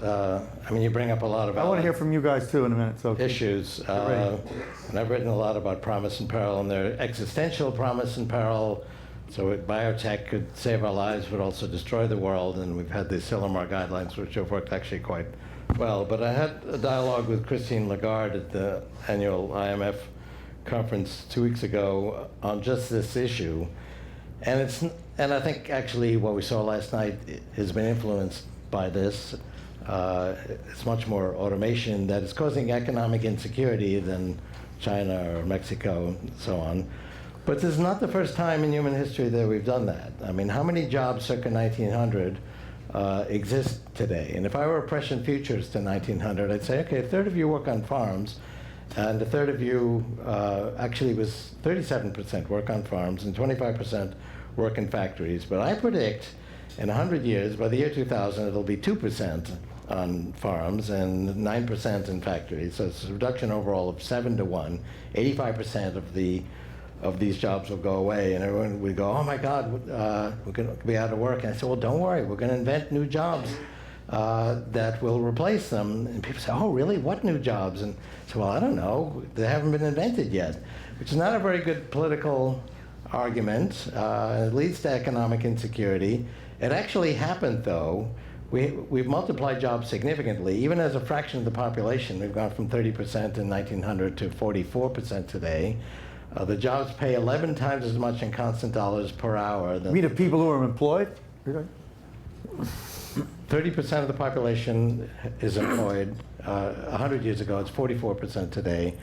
you bring up a lot of I want to hear from you guys too in a minute. So issues. And I've written a lot about promise and peril, and their existential promise and peril. So biotech could save our lives, but also destroy the world. And we've had the Silomar guidelines, which have worked actually quite well. But I had a dialogue with Christine Lagarde at the annual IMF conference 2 weeks ago on just this issue. And I think actually what we saw last night has been influenced by this. It's much more automation that is causing economic insecurity than China or Mexico and so on. But this is not the first time in human history that we've done that. I mean, how many jobs circa 1900 exist today? And if I were a prescient futurist in 1900, I'd say, okay, a third of you work on farms, and a third of you actually was 37% work on farms and 25% work in factories. But I predict in 100 years, by the year 2000, it'll be 2% on farms and 9% in factories. So it's a reduction overall of 7 to 1. 85% of these jobs will go away, and everyone would go, oh my God, we're going to be out of work. And I said, well, don't worry, we're going to invent new jobs that will replace them. And people say, oh, really? What new jobs? And I said, well, I don't know. They haven't been invented yet, which is not a very good political argument. It leads to economic insecurity. It actually happened, though. We've multiplied jobs significantly. Even as a fraction of the population, we've gone from 30% in 1900 to 44% today. The jobs pay 11 times as much in constant dollars per hour. you mean the people who are employed? 30% of the population is employed. 100 years ago, it's 44% today.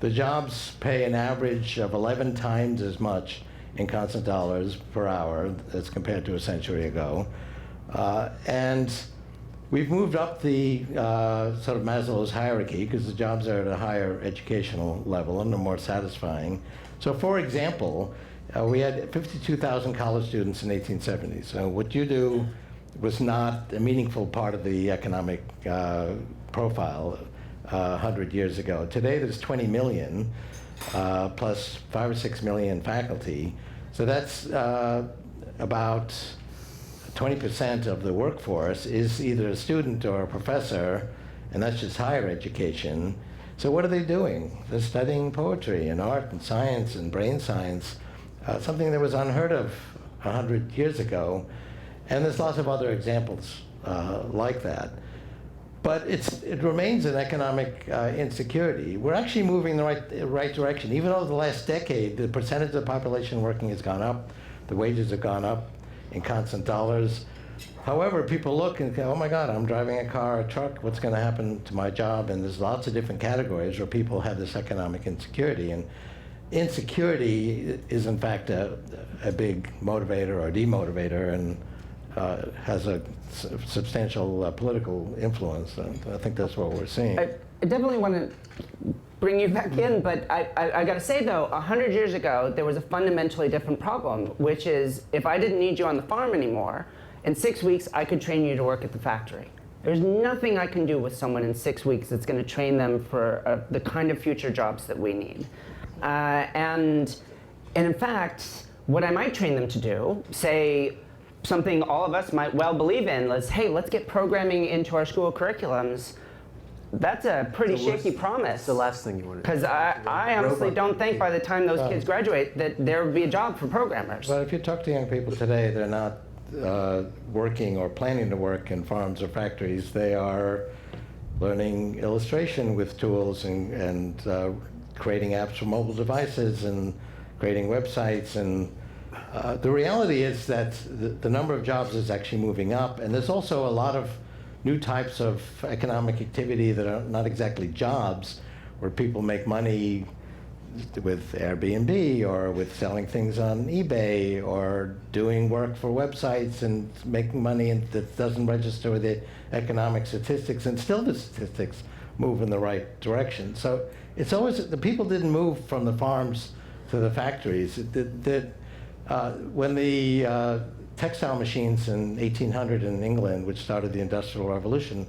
The jobs pay an average of 11 times as much in constant dollars per hour as compared to a century ago. And we've moved up the sort of Maslow's hierarchy, because the jobs are at a higher educational level and are more satisfying. So for example, we had 52,000 college students in 1870. So what you do was not a meaningful part of the economic profile 100 years ago. Today there's 20 million, plus 5 or 6 million faculty. So that's about 20% of the workforce is either a student or a professor, and that's just higher education. So what are they doing? They're studying poetry and art and science and brain science, something that was unheard of 100 years ago. And there's lots of other examples like that. But it remains an economic insecurity. We're actually moving in the right direction. Even over the last decade, the percentage of the population working has gone up. The wages have gone up in constant dollars. However, people look and go, oh my God, I'm driving a car, a truck, what's going to happen to my job? And there's lots of different categories where people have this economic insecurity. And insecurity is, in fact, a big motivator or demotivator, and has a substantial political influence. And I think that's what we're seeing. I definitely want to bring you back in, but I got to say, though, 100 years ago, there was a fundamentally different problem, which is if I didn't need you on the farm anymore, in 6 weeks, I could train you to work at the factory. There's nothing I can do with someone in 6 weeks that's going to train them for the kind of future jobs that we need. And in fact, what I might train them to do, say something all of us might well believe in, is, hey, let's get programming into our school curriculums. That's a pretty shaky promise. It's the last thing you want to do. Because I honestly don't think by the time those kids graduate that there will be a job for programmers. But if you talk to young people today, they're not working or planning to work in farms or factories. They are learning illustration with tools and creating apps for mobile devices and creating websites. And the reality is that the number of jobs is actually moving up, and there's also a lot of new types of economic activity that are not exactly jobs, where people make money with Airbnb or with selling things on eBay or doing work for websites and making money that doesn't register with the economic statistics, and still the statistics move in the right direction. So it's always, the people didn't move from the farms to the factories. When the textile machines in 1800 in England, which started the Industrial Revolution,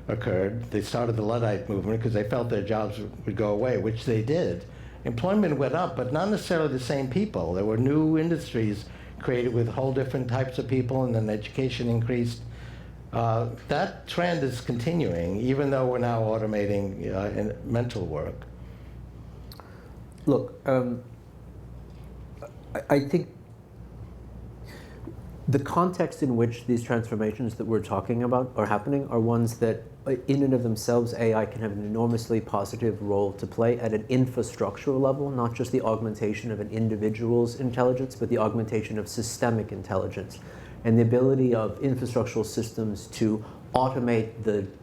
occurred, they started the Luddite movement because they felt their jobs would go away, which they did. Employment went up, but not necessarily the same people. There were new industries created with whole different types of people, and then education increased. That trend is continuing, even though we're now automating mental work. Look, I think the context in which these transformations that we're talking about are happening are ones that, in and of themselves, AI can have an enormously positive role to play at an infrastructural level, not just the augmentation of an individual's intelligence, but the augmentation of systemic intelligence, and the ability of infrastructural systems to automate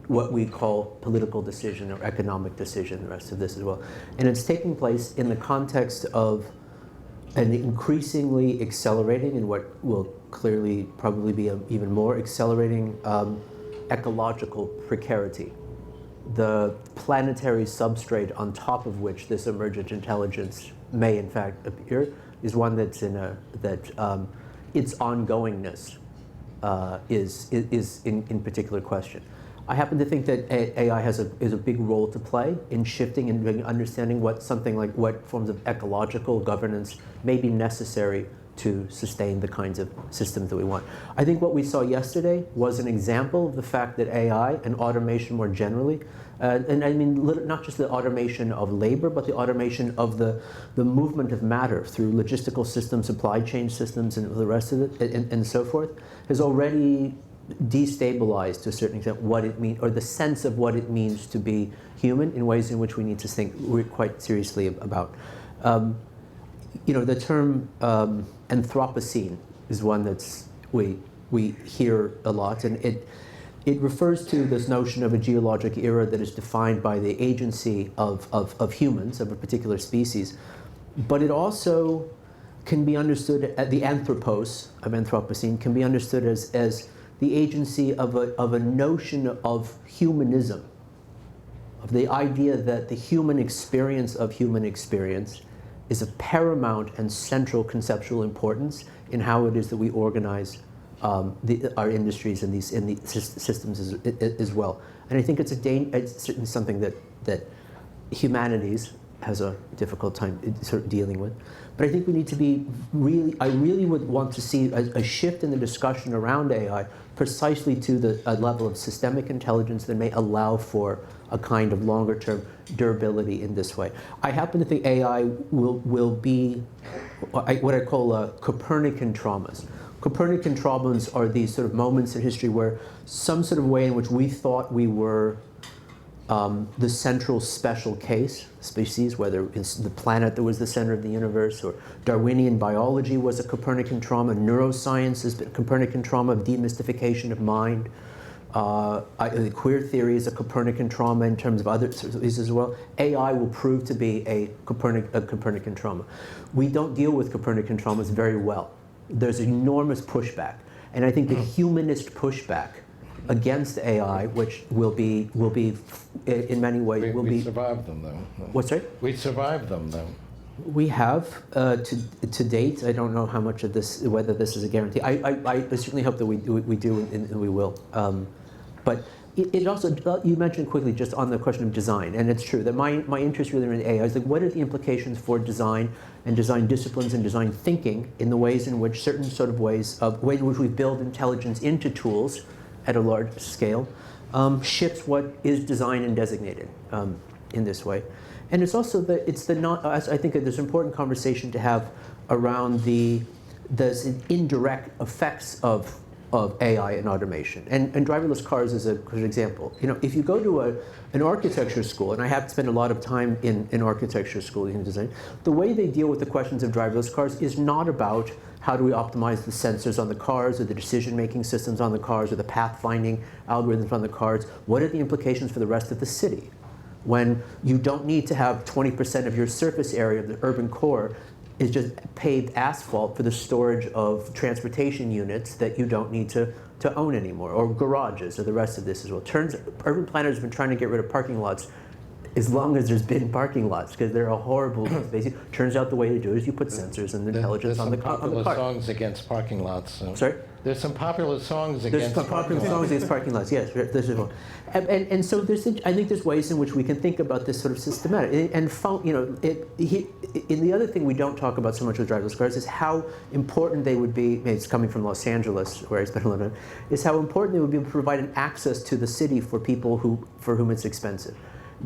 what we call political decision or economic decision, the rest of this as well. And it's taking place in the context of an increasingly accelerating, and what will clearly probably be an even more accelerating ecological precarity. The planetary substrate on top of which this emergent intelligence may in fact appear is one that's its ongoingness is in particular question. I happen to think that AI is a big role to play in shifting and understanding what forms of ecological governance may be necessary to sustain the kinds of systems that we want. I think what we saw yesterday was an example of the fact that AI and automation more generally, and I mean not just the automation of labor, but the automation of the movement of matter through logistical systems, supply chain systems, and the rest of it, and so forth, has already destabilized to a certain extent what it means, or the sense of what it means to be human, in ways in which we need to think quite seriously about. The term Anthropocene is one that's we hear a lot, and it refers to this notion of a geologic era that is defined by the agency of humans, of a particular species, but it also can be understood at the anthropos of Anthropocene can be understood as the agency of a notion of humanism, of the idea that the human experience of human experience is of paramount and central conceptual importance in how it is that we organize our industries and these systems as well. And I think it's certainly something that humanities has a difficult time sort of dealing with. But I think we need to be I really would want to see a shift in the discussion around AI precisely to a level of systemic intelligence that may allow for a kind of longer term durability in this way. I happen to think AI will be what I call Copernican traumas, Copernican traumas are these sort of moments in history where some sort of way in which we thought we were the central special case species, whether it's the planet that was the center of the universe, or Darwinian biology was a Copernican trauma, neuroscience is a Copernican trauma of demystification of mind. The queer theory is a Copernican trauma in terms of other theories as well. AI will prove to be a Copernican trauma. We don't deal with Copernican traumas very well. There's enormous pushback. And I think the humanist pushback against AI, which will be in many ways will be. We survived them though. What's that? We survived them though. We have to date. I don't know how much of this, whether this is a guarantee. I certainly hope that we do and we will. But it also, you mentioned quickly just on the question of design, and it's true that my interest really in AI is like, what are the implications for design and design disciplines and design thinking in the ways in which certain sort of ways in which we build intelligence into tools at a large scale shifts what is designed and designated in this way. And it's also I think there's an important conversation to have around the indirect effects of AI and automation. And driverless cars is a good example. You know, if you go to an architecture school, and I have spent a lot of time in architecture school in design, the way they deal with the questions of driverless cars is not about how do we optimize the sensors on the cars or the decision-making systems on the cars or the pathfinding algorithms on the cars. What are the implications for the rest of the city? When you don't need to have 20% of your surface area of the urban core is just paved asphalt for the storage of transportation units that you don't need to own anymore, or garages, or the rest of this as well. Urban planners have been trying to get rid of parking lots as long as there's been parking lots, because they're a horrible space. Turns out the way to do it is you put sensors and intelligence on the car. There's some popular songs against parking lots. So. Sorry? There's some popular songs against parking lots. Songs against parking lots, yes. There's one. And so I think there's ways in which we can think about this sort of systematic. And the other thing we don't talk about so much with driverless cars is how important they would be, it's coming from Los Angeles, where I spent a lot of time, is how important they would be to provide an access to the city for people for whom it's expensive.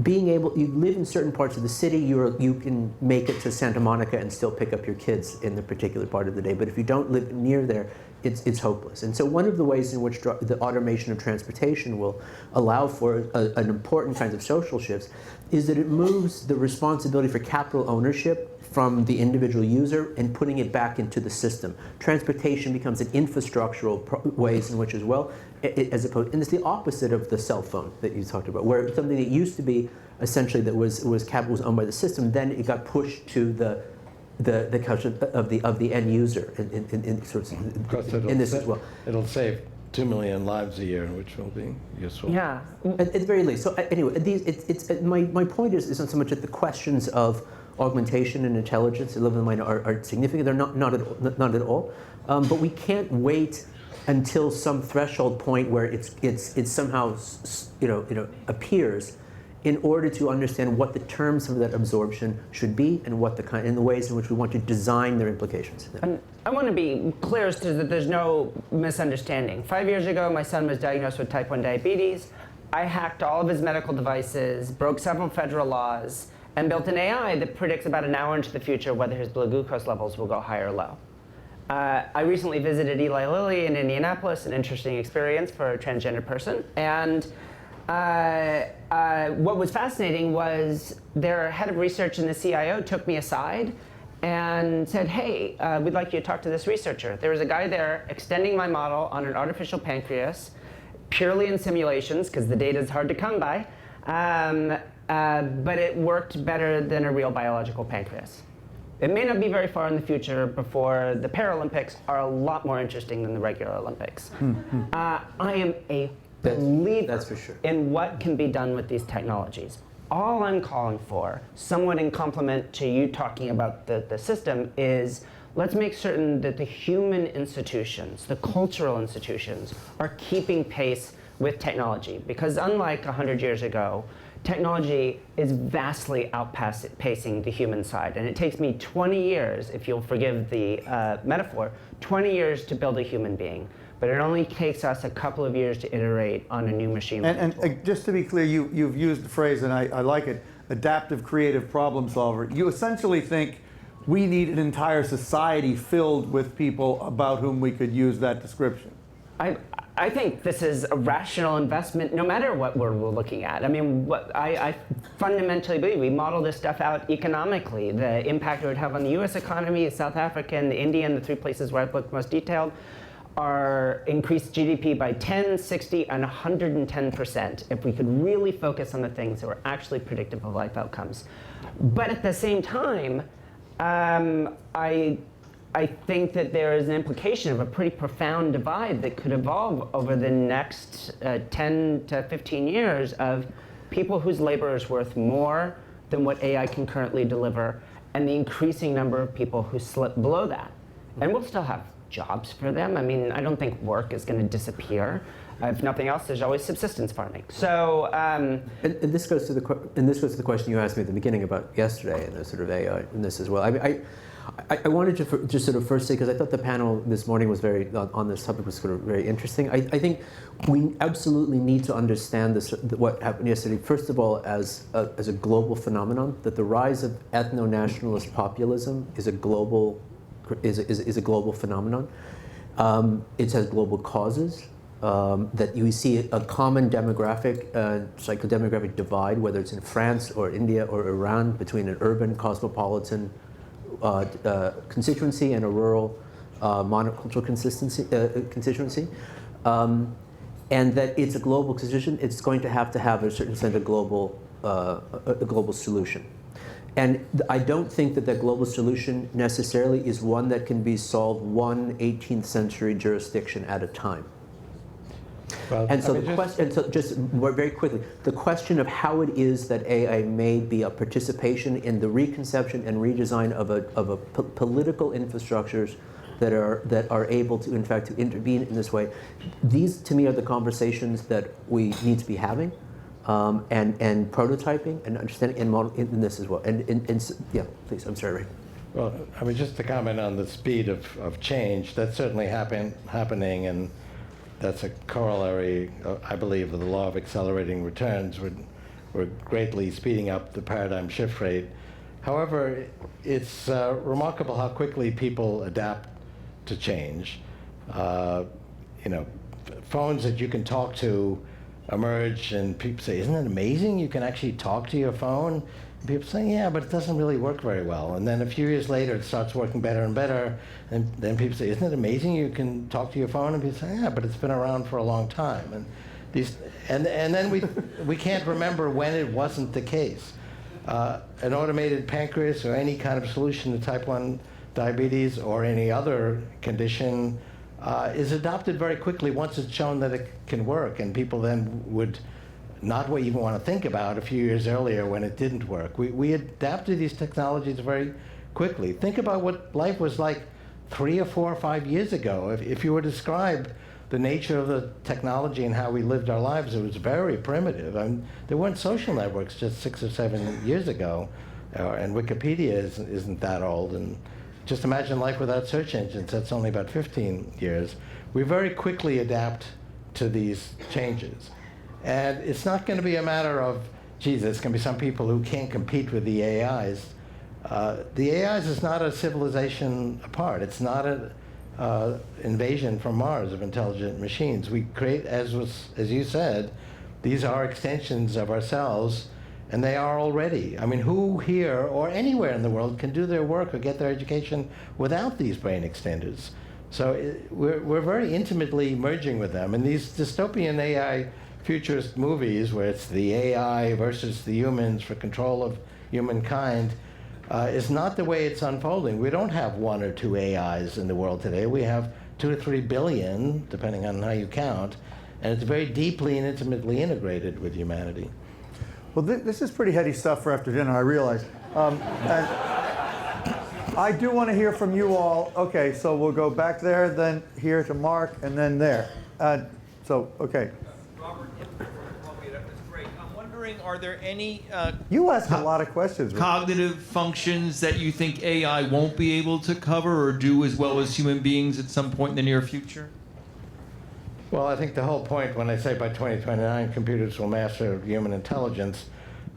Being able, you live in certain parts of the city, you can make it to Santa Monica and still pick up your kids in the particular part of the day. But if you don't live near there, it's hopeless. And so one of the ways in which the automation of transportation will allow for an important kinds of social shifts is that it moves the responsibility for capital ownership from the individual user and putting it back into the system. Transportation becomes an infrastructural ways in which as well, as opposed, and it's the opposite of the cell phone that you talked about, where something that used to be essentially that was capital was owned by the system, then it got pushed to the couch of the end user in this as well. It'll save 2 million lives a year, which will be useful. Yeah. At the very least. So anyway, my point is not so much that the questions of augmentation and intelligence are significant. They're not at all. But we can't wait until some threshold point where it's somehow appears, in order to understand what the terms of that absorption should be and what the ways in which we want to design their implications. And I want to be clear as to that there's no misunderstanding. 5 years ago, my son was diagnosed with type 1 diabetes. I hacked all of his medical devices, broke several federal laws, and built an AI that predicts about an hour into the future whether his blood glucose levels will go high or low. I recently visited Eli Lilly in Indianapolis, an interesting experience for a transgender person. And what was fascinating was their head of research and the CIO took me aside and said, hey, we'd like you to talk to this researcher. There was a guy there extending my model on an artificial pancreas, purely in simulations, because the data is hard to come by. But it worked better than a real biological pancreas. It may not be very far in the future before the Paralympics are a lot more interesting than the regular Olympics. I am a believer that's for sure. in what can be done with these technologies. All I'm calling for, somewhat in complement to you talking about the system, is let's make certain that the human institutions, the cultural institutions, are keeping pace with technology. Because unlike 100 years ago, technology is vastly outpacing the human side. And it takes me 20 years, if you'll forgive the metaphor, 20 years to build a human being. But it only takes us a couple of years to iterate on a new machine. And just to be clear, you've used the phrase, and I like it, adaptive creative problem solver. You essentially think we need an entire society filled with people about whom we could use that description? I think this is a rational investment no matter what we're looking at. I mean, I fundamentally believe we model this stuff out economically. The impact it would have on the US economy, South African, the Indian, the 3 places where I've looked most detailed, are increased GDP by 10, 60, and 110% if we could really focus on the things that were actually predictive of life outcomes. But at the same time, I think that there is an implication of a pretty profound divide that could evolve over the next 10 to 15 years of people whose labor is worth more than what AI can currently deliver, and the increasing number of people who slip below that. And we'll still have jobs for them. I mean, I don't think work is going to disappear. If nothing else, there's always subsistence farming. So, and this goes to the question you asked me at the beginning about yesterday and the sort of AI in this as well. I wanted to just sort of first say, because I thought the panel this morning was very, on this topic was sort of very interesting. I think we absolutely need to understand this, what happened yesterday, first of all, as a global phenomenon, that the rise of ethno-nationalist populism is a global phenomenon. It has global causes. That you see a common demographic, psychodemographic divide, whether it's in France or India or Iran, between an urban cosmopolitan constituency and a rural monocultural constituency, and that it's a global constitution. It's going to have a certain sense of global solution. And I don't think that that global solution necessarily is one that can be solved one 18th century jurisdiction at a time. Well, and so just very quickly, the question of how it is that AI may be a participation in the reconception and redesign of a political infrastructures that are able to, in fact, to intervene in this way. These, to me, are the conversations that we need to be having, and prototyping and understanding and model in this as well. And yeah, please, I'm sorry, Ray. Well, I mean, just to comment on the speed of change, that's certainly happening, and that's a corollary, I believe, of the law of accelerating returns. We're greatly speeding up the paradigm shift rate. However, it's remarkable how quickly people adapt to change. Phones that you can talk to emerge, and people say, "Isn't it amazing? You can actually talk to your phone." And people say, "Yeah, but it doesn't really work very well." And then a few years later, it starts working better and better. And then people say, "Isn't it amazing? You can talk to your phone." And people say, "Yeah, but it's been around for a long time." And then we can't remember when it wasn't the case. An automated pancreas or any kind of solution to type 1 diabetes or any other condition is adopted very quickly once it's shown that it can work, and people then would not even want to think about a few years earlier when it didn't work. We adapted these technologies very quickly. Think about what life was like 3 or 4 or 5 years ago. If you were to describe the nature of the technology and how we lived our lives, it was very primitive. There weren't social networks just 6 or 7 years ago, and Wikipedia isn't that old. And just imagine life without search engines. That's only about 15 years. We very quickly adapt to these changes. And it's not going to be a matter of, geez, there's going to be some people who can't compete with the AIs. The AIs is not a civilization apart. It's not an invasion from Mars of intelligent machines. We create, as you said, these are extensions of ourselves, and they are already. I mean, who here or anywhere in the world can do their work or get their education without these brain extenders? So we're very intimately merging with them. And these dystopian AI futurist movies where it's the AI versus the humans for control of humankind is not the way it's unfolding. We don't have 1 or 2 AIs in the world today. We have 2 to 3 billion, depending on how you count, and it's very deeply and intimately integrated with humanity. Well, this is pretty heady stuff for after dinner, I realize. And I do want to hear from you all. Okay, so we'll go back there, then here to Mark, and then there. Okay. Robert, that's great. I'm wondering, are there any You asked a lot of questions. cognitive functions that you think AI won't be able to cover or do as well as human beings at some point in the near future? Well, I think the whole point when I say by 2029 computers will master human intelligence,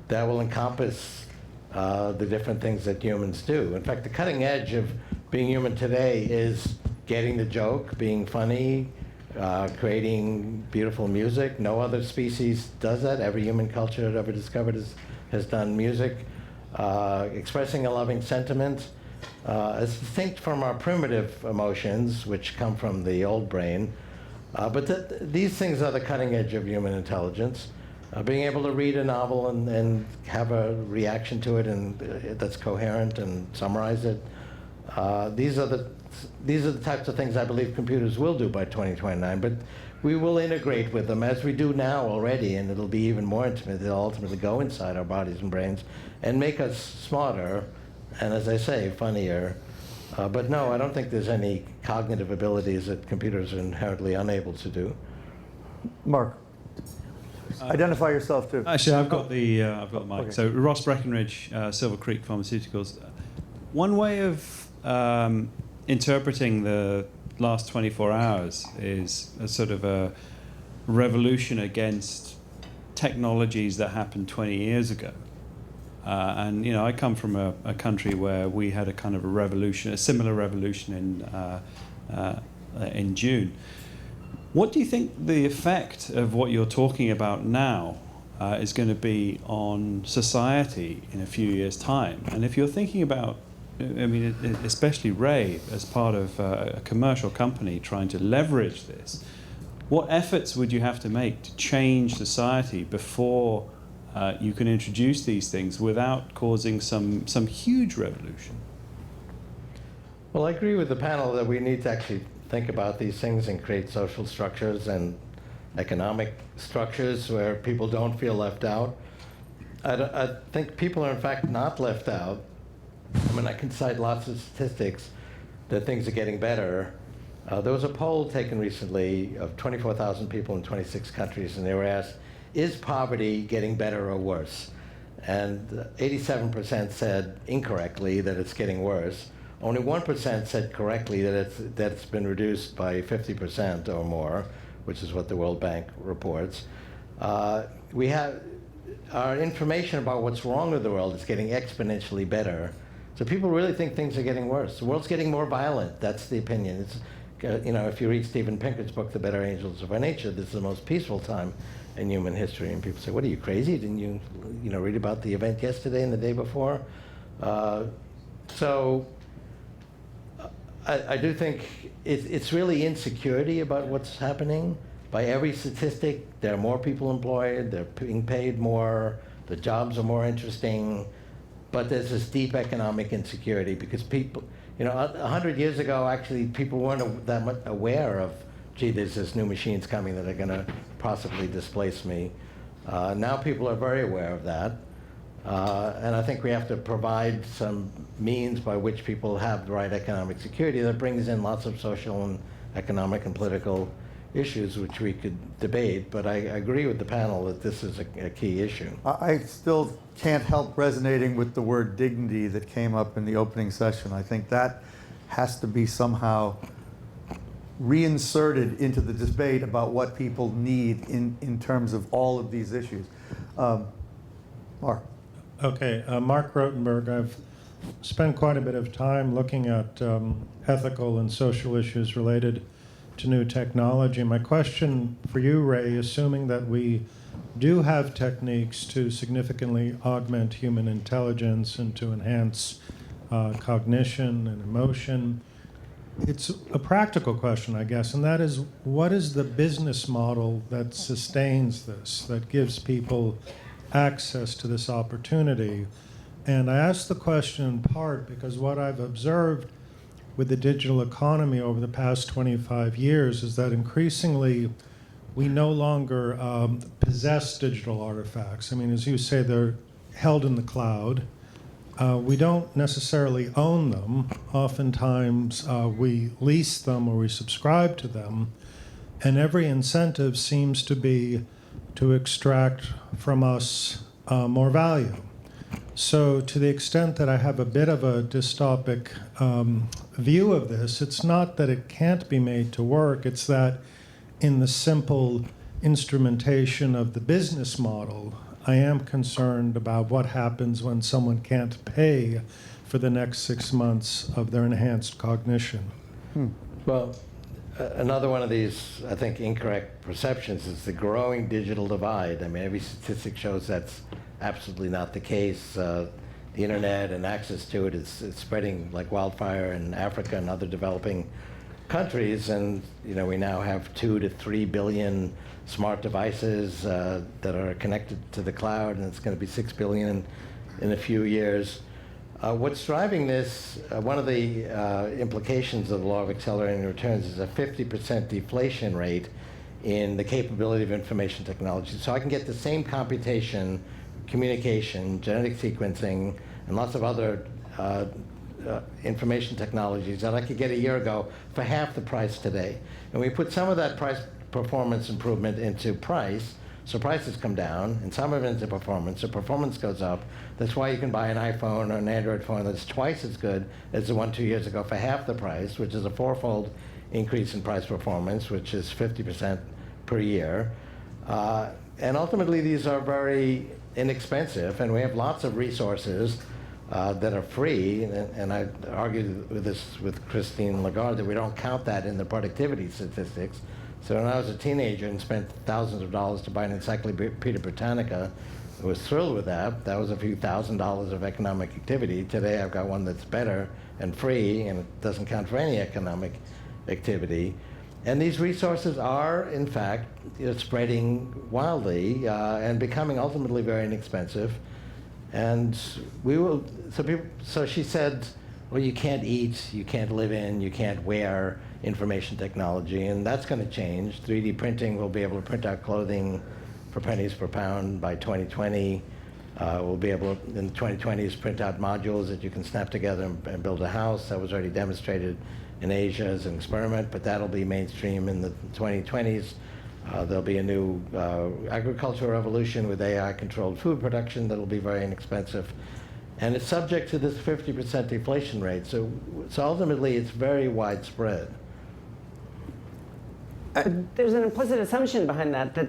that will encompass the different things that humans do. In fact, the cutting edge of being human today is getting the joke, being funny, creating beautiful music. No other species does that. Every human culture I've ever discovered has done music. Expressing a loving sentiment, as distinct from our primitive emotions, which come from the old brain. But these things are the cutting edge of human intelligence. Being able to read a novel and have a reaction to it and that's coherent and summarize it. These are the types of things I believe computers will do by 2029, but we will integrate with them as we do now already, and it'll be even more intimate. They'll ultimately go inside our bodies and brains and make us smarter and, as I say, funnier. But no, I don't think there's any cognitive abilities that computers are inherently unable to do. Mark, identify yourself too. Actually, I've got the mic. Okay. So Ross Breckenridge, Silver Creek Pharmaceuticals. One way of interpreting the last 24 hours is a sort of a revolution against technologies that happened 20 years ago. And you know, I come from a country where we had a kind of a revolution, a similar revolution in June. What do you think the effect of what you're talking about now is going to be on society in a few years' time? And if you're thinking about, I mean, especially Ray, as part of a commercial company trying to leverage this, what efforts would you have to make to change society before you can introduce these things without causing some huge revolution? Well, I agree with the panel that we need to actually think about these things and create social structures and economic structures where people don't feel left out. I think people are in fact not left out. I mean, I can cite lots of statistics that things are getting better. There was a poll taken recently of 24,000 people in 26 countries, and they were asked, is poverty getting better or worse? And 87% said incorrectly that it's getting worse. Only 1% said correctly that it's been reduced by 50% or more, which is what the World Bank reports. We have our information about what's wrong with the world is getting exponentially better. So people really think things are getting worse. The world's getting more violent. That's the opinion. It's, you know, if you read Steven Pinker's book, The Better Angels of Our Nature, this is the most peaceful time in human history. And people say, what, are you crazy? Didn't you read about the event yesterday and the day before? So I do think it's really insecurity about what's happening. By every statistic, there are more people employed, they're being paid more, the jobs are more interesting, but there's this deep economic insecurity because people, 100 years ago, actually, people weren't that much aware of, gee, there's this new machines coming that are going to possibly displace me. Now people are very aware of that. And I think we have to provide some means by which people have the right economic security that brings in lots of social and economic and political issues which we could debate. But I agree with the panel that this is a key issue. I still can't help resonating with the word dignity that came up in the opening session. I think that has to be somehow reinserted into the debate about what people need in terms of all of these issues. Mark. Okay, Mark Rotenberg. I've spent quite a bit of time looking at ethical and social issues related to new technology. My question for you, Ray, assuming that we do have techniques to significantly augment human intelligence and to enhance cognition and emotion, it's a practical question, I guess, and that is, what is the business model that sustains this, that gives people access to this opportunity? And I ask the question in part because what I've observed with the digital economy over the past 25 years is that increasingly we no longer possess digital artifacts. I mean, as you say, they're held in the cloud. We don't necessarily own them. Oftentimes we lease them or we subscribe to them. And every incentive seems to be to extract from us more value. So to the extent that I have a bit of a dystopic view of this, it's not that it can't be made to work, it's that in the simple instrumentation of the business model, I am concerned about what happens when someone can't pay for the next 6 months of their enhanced cognition. Well, another one of these, I think, incorrect perceptions is the growing digital divide. I mean, every statistic shows that's absolutely not the case. The internet and access to it is spreading like wildfire in Africa and other developing countries, and we now have 2 to 3 billion smart devices that are connected to the cloud, and it's going to be 6 billion in a few years. What's driving this, one of the implications of the law of accelerating returns is a 50% deflation rate in the capability of information technology. So I can get the same computation, communication, genetic sequencing, and lots of other information technologies that I could get a year ago for half the price today. And we put some of that price performance improvement into price, so prices come down, and some of it into performance, so performance goes up. That's why you can buy an iPhone or an Android phone that's twice as good as the one 2 years ago for half the price, which is a 4-fold increase in price performance, which is 50% per year. And ultimately, these are very inexpensive, and we have lots of resources that are free, and I argued with this with Christine Lagarde that we don't count that in the productivity statistics. So when I was a teenager and spent thousands of dollars to buy an Encyclopedia Britannica, I was thrilled with that. That was a few $1,000s of economic activity. Today I've got one that's better and free, and it doesn't count for any economic activity. And these resources are, in fact, spreading wildly and becoming ultimately very inexpensive. And we will, so she said, well, you can't eat, you can't live in, you can't wear information technology, and that's going to change. 3D printing will be able to print out clothing for pennies per pound by 2020. We'll be able to, in the 2020s, print out modules that you can snap together and build a house. That was already demonstrated in Asia as an experiment, but that'll be mainstream in the 2020s. There'll be a new agricultural revolution with AI-controlled food production that'll be very inexpensive. And it's subject to this 50% deflation rate. So ultimately, it's very widespread. There's an implicit assumption behind that the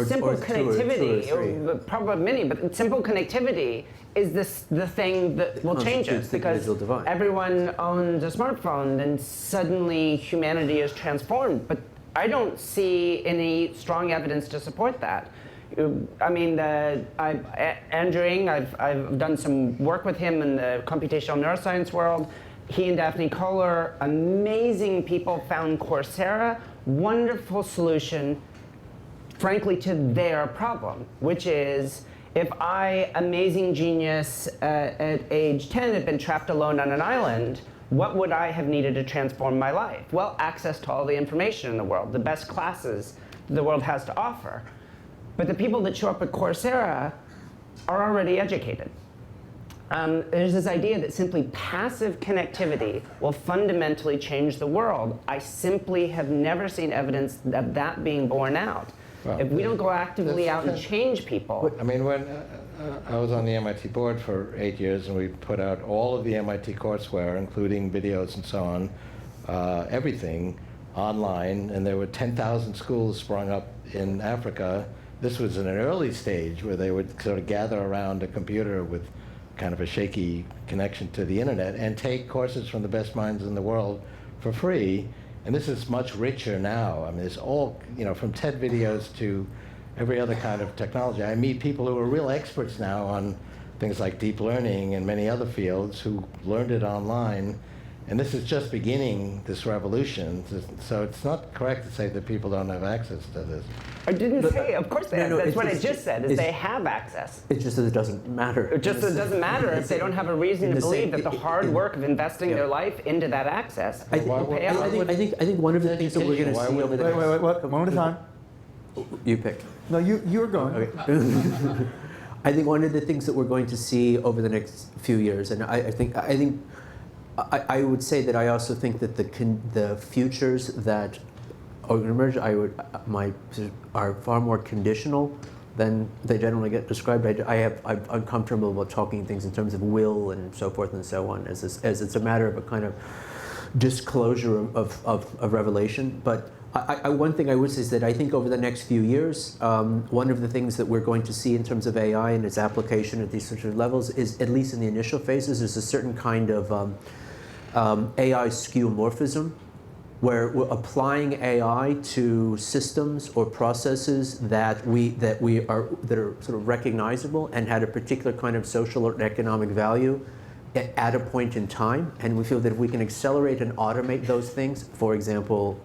simple connectivity, probably many, but simple connectivity is the thing that will change us, because everyone owns a smartphone, and suddenly humanity is transformed. But I don't see any strong evidence to support that. I mean, Andrew Ng, I've done some work with him in the computational neuroscience world. He and Daphne Kohler, amazing people, found Coursera, wonderful solution, frankly, to their problem, which is, if I, amazing genius at age 10, had been trapped alone on an island, what would I have needed to transform my life? Well, access to all the information in the world, the best classes the world has to offer. But the people that show up at Coursera are already educated. There's this idea that simply passive connectivity will fundamentally change the world. I simply have never seen evidence of that being borne out. Well, if we don't go actively out and change people. I mean, when I was on the MIT board for 8 years, and we put out all of the MIT courseware, including videos and so on, everything online, and there were 10,000 schools sprung up in Africa. This was in an early stage where they would sort of gather around a computer with kind of a shaky connection to the internet and take courses from the best minds in the world for free. And this is much richer now. I mean, it's all, from TED videos to every other kind of technology. I meet people who are real experts now on things like deep learning and many other fields who learned it online. And this is just beginning this revolution. So it's not correct to say that people don't have access to this. I didn't say, of course they have. That's what I just said, is they have access. It's just that it doesn't matter. It just doesn't matter if they don't have a reason to believe that the hard work of investing their life into that access will pay off. I think one of the things that we're going to see over the next... Wait, one at a time. You pick. No, you're going. Okay. I think one of the things that we're going to see over the next few years, and I would say that I also think that the futures that are going to emerge are far more conditional than they generally get described. I'm uncomfortable about talking things in terms of will and so forth and so on, as it's a matter of a kind of disclosure of revelation. But One thing I would say is that I think over the next few years, one of the things that we're going to see in terms of AI and its application at these sorts of levels is, at least in the initial phases, is a certain kind of AI skeuomorphism, where we're applying AI to systems or processes that are sort of recognizable and had a particular kind of social or economic value at a point in time. And we feel that if we can accelerate and automate those things, for example,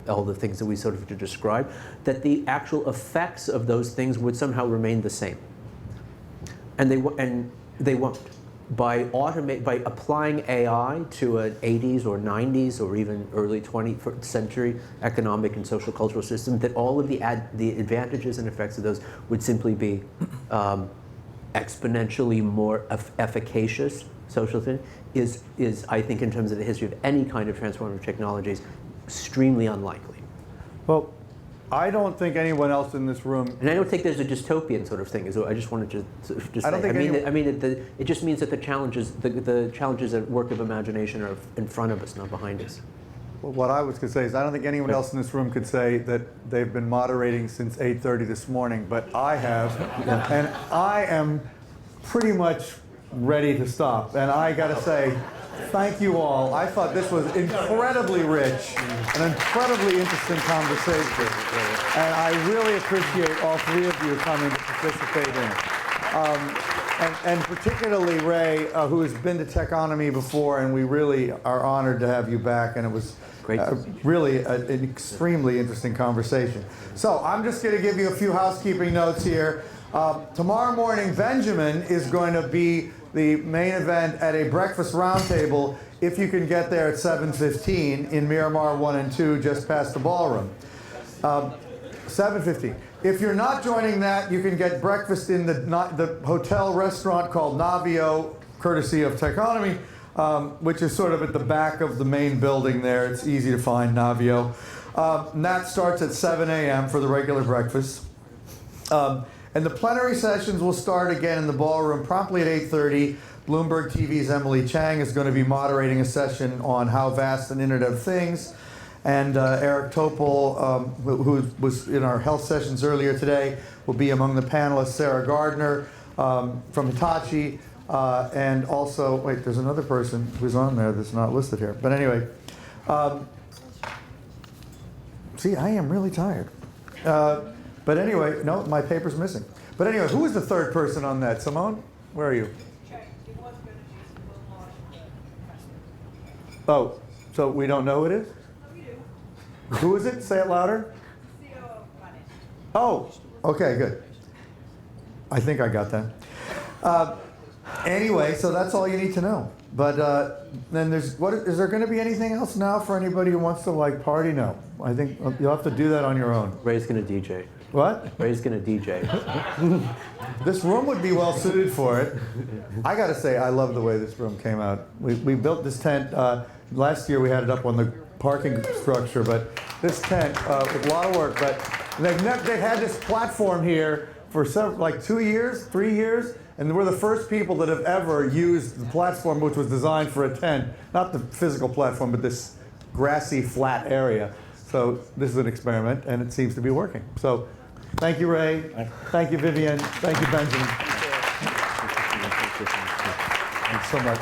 all the things that we sort of described, that the actual effects of those things would somehow remain the same. And they won't. By applying AI to an 80s or 90s or even early 20th century economic and social cultural system, that all of the advantages and effects of those would simply be exponentially more efficacious social thing, is I think, in terms of the history of any kind of transformative technologies, extremely unlikely. Well, I don't think anyone else in this room. And I don't think there's a dystopian sort of thing. So I just wanted to just say. It just means that the challenges at work of imagination are in front of us, not behind us. Well, what I was going to say is I don't think anyone else in this room could say that they've been moderating since 8:30 this morning, but I have, and I am pretty much ready to stop. And I got to say, thank you all. I thought this was incredibly rich, an incredibly interesting conversation, and I really appreciate all three of you coming to participate in it. And particularly Ray, who has been to Techonomy before, and we really are honored to have you back, and it was really an extremely interesting conversation. So I'm just going to give you a few housekeeping notes here. Tomorrow morning, Benjamin is going to be the main event at a breakfast roundtable, if you can get there at 7:15 in Miramar 1 and 2, just past the ballroom. 7:15. If you're not joining that, you can get breakfast in the hotel restaurant called Navio, courtesy of Techonomy, which is sort of at the back of the main building there. It's easy to find, Navio. And that starts at 7 a.m. for the regular breakfast. And the plenary sessions will start again in the ballroom promptly at 8:30. Bloomberg TV's Emily Chang is going to be moderating a session on how vast an Internet of Things. And Eric Topol, who was in our health sessions earlier today, will be among the panelists. Sarah Gardner from Hitachi. And also, wait, there's another person who's on there that's not listed here. But anyway, see, I am really tired. But anyway, no, my paper's missing. But anyway, who was the third person on that? Simone, where are you? Oh, so we don't know who it is? We do. Who is it? Say it louder. CEO of Bratton. Oh, okay, good. I think I got that. Anyway, so that's all you need to know. But then is there going to be anything else now for anybody who wants to party? No. I think you'll have to do that on your own. Ray's going to DJ. What? Ray's going to DJ. This room would be well suited for it. I got to say, I love the way this room came out. We built this tent. Last year we had it up on the parking structure, but this tent, with a lot of work. But they've had this platform here for 2 years, 3 years, and we're the first people that have ever used the platform, which was designed for a tent. Not the physical platform, but this grassy, flat area. So this is an experiment, and it seems to be working. So thank you, Ray. Thank you, Vivienne. Thank you, Benjamin. Thanks so much.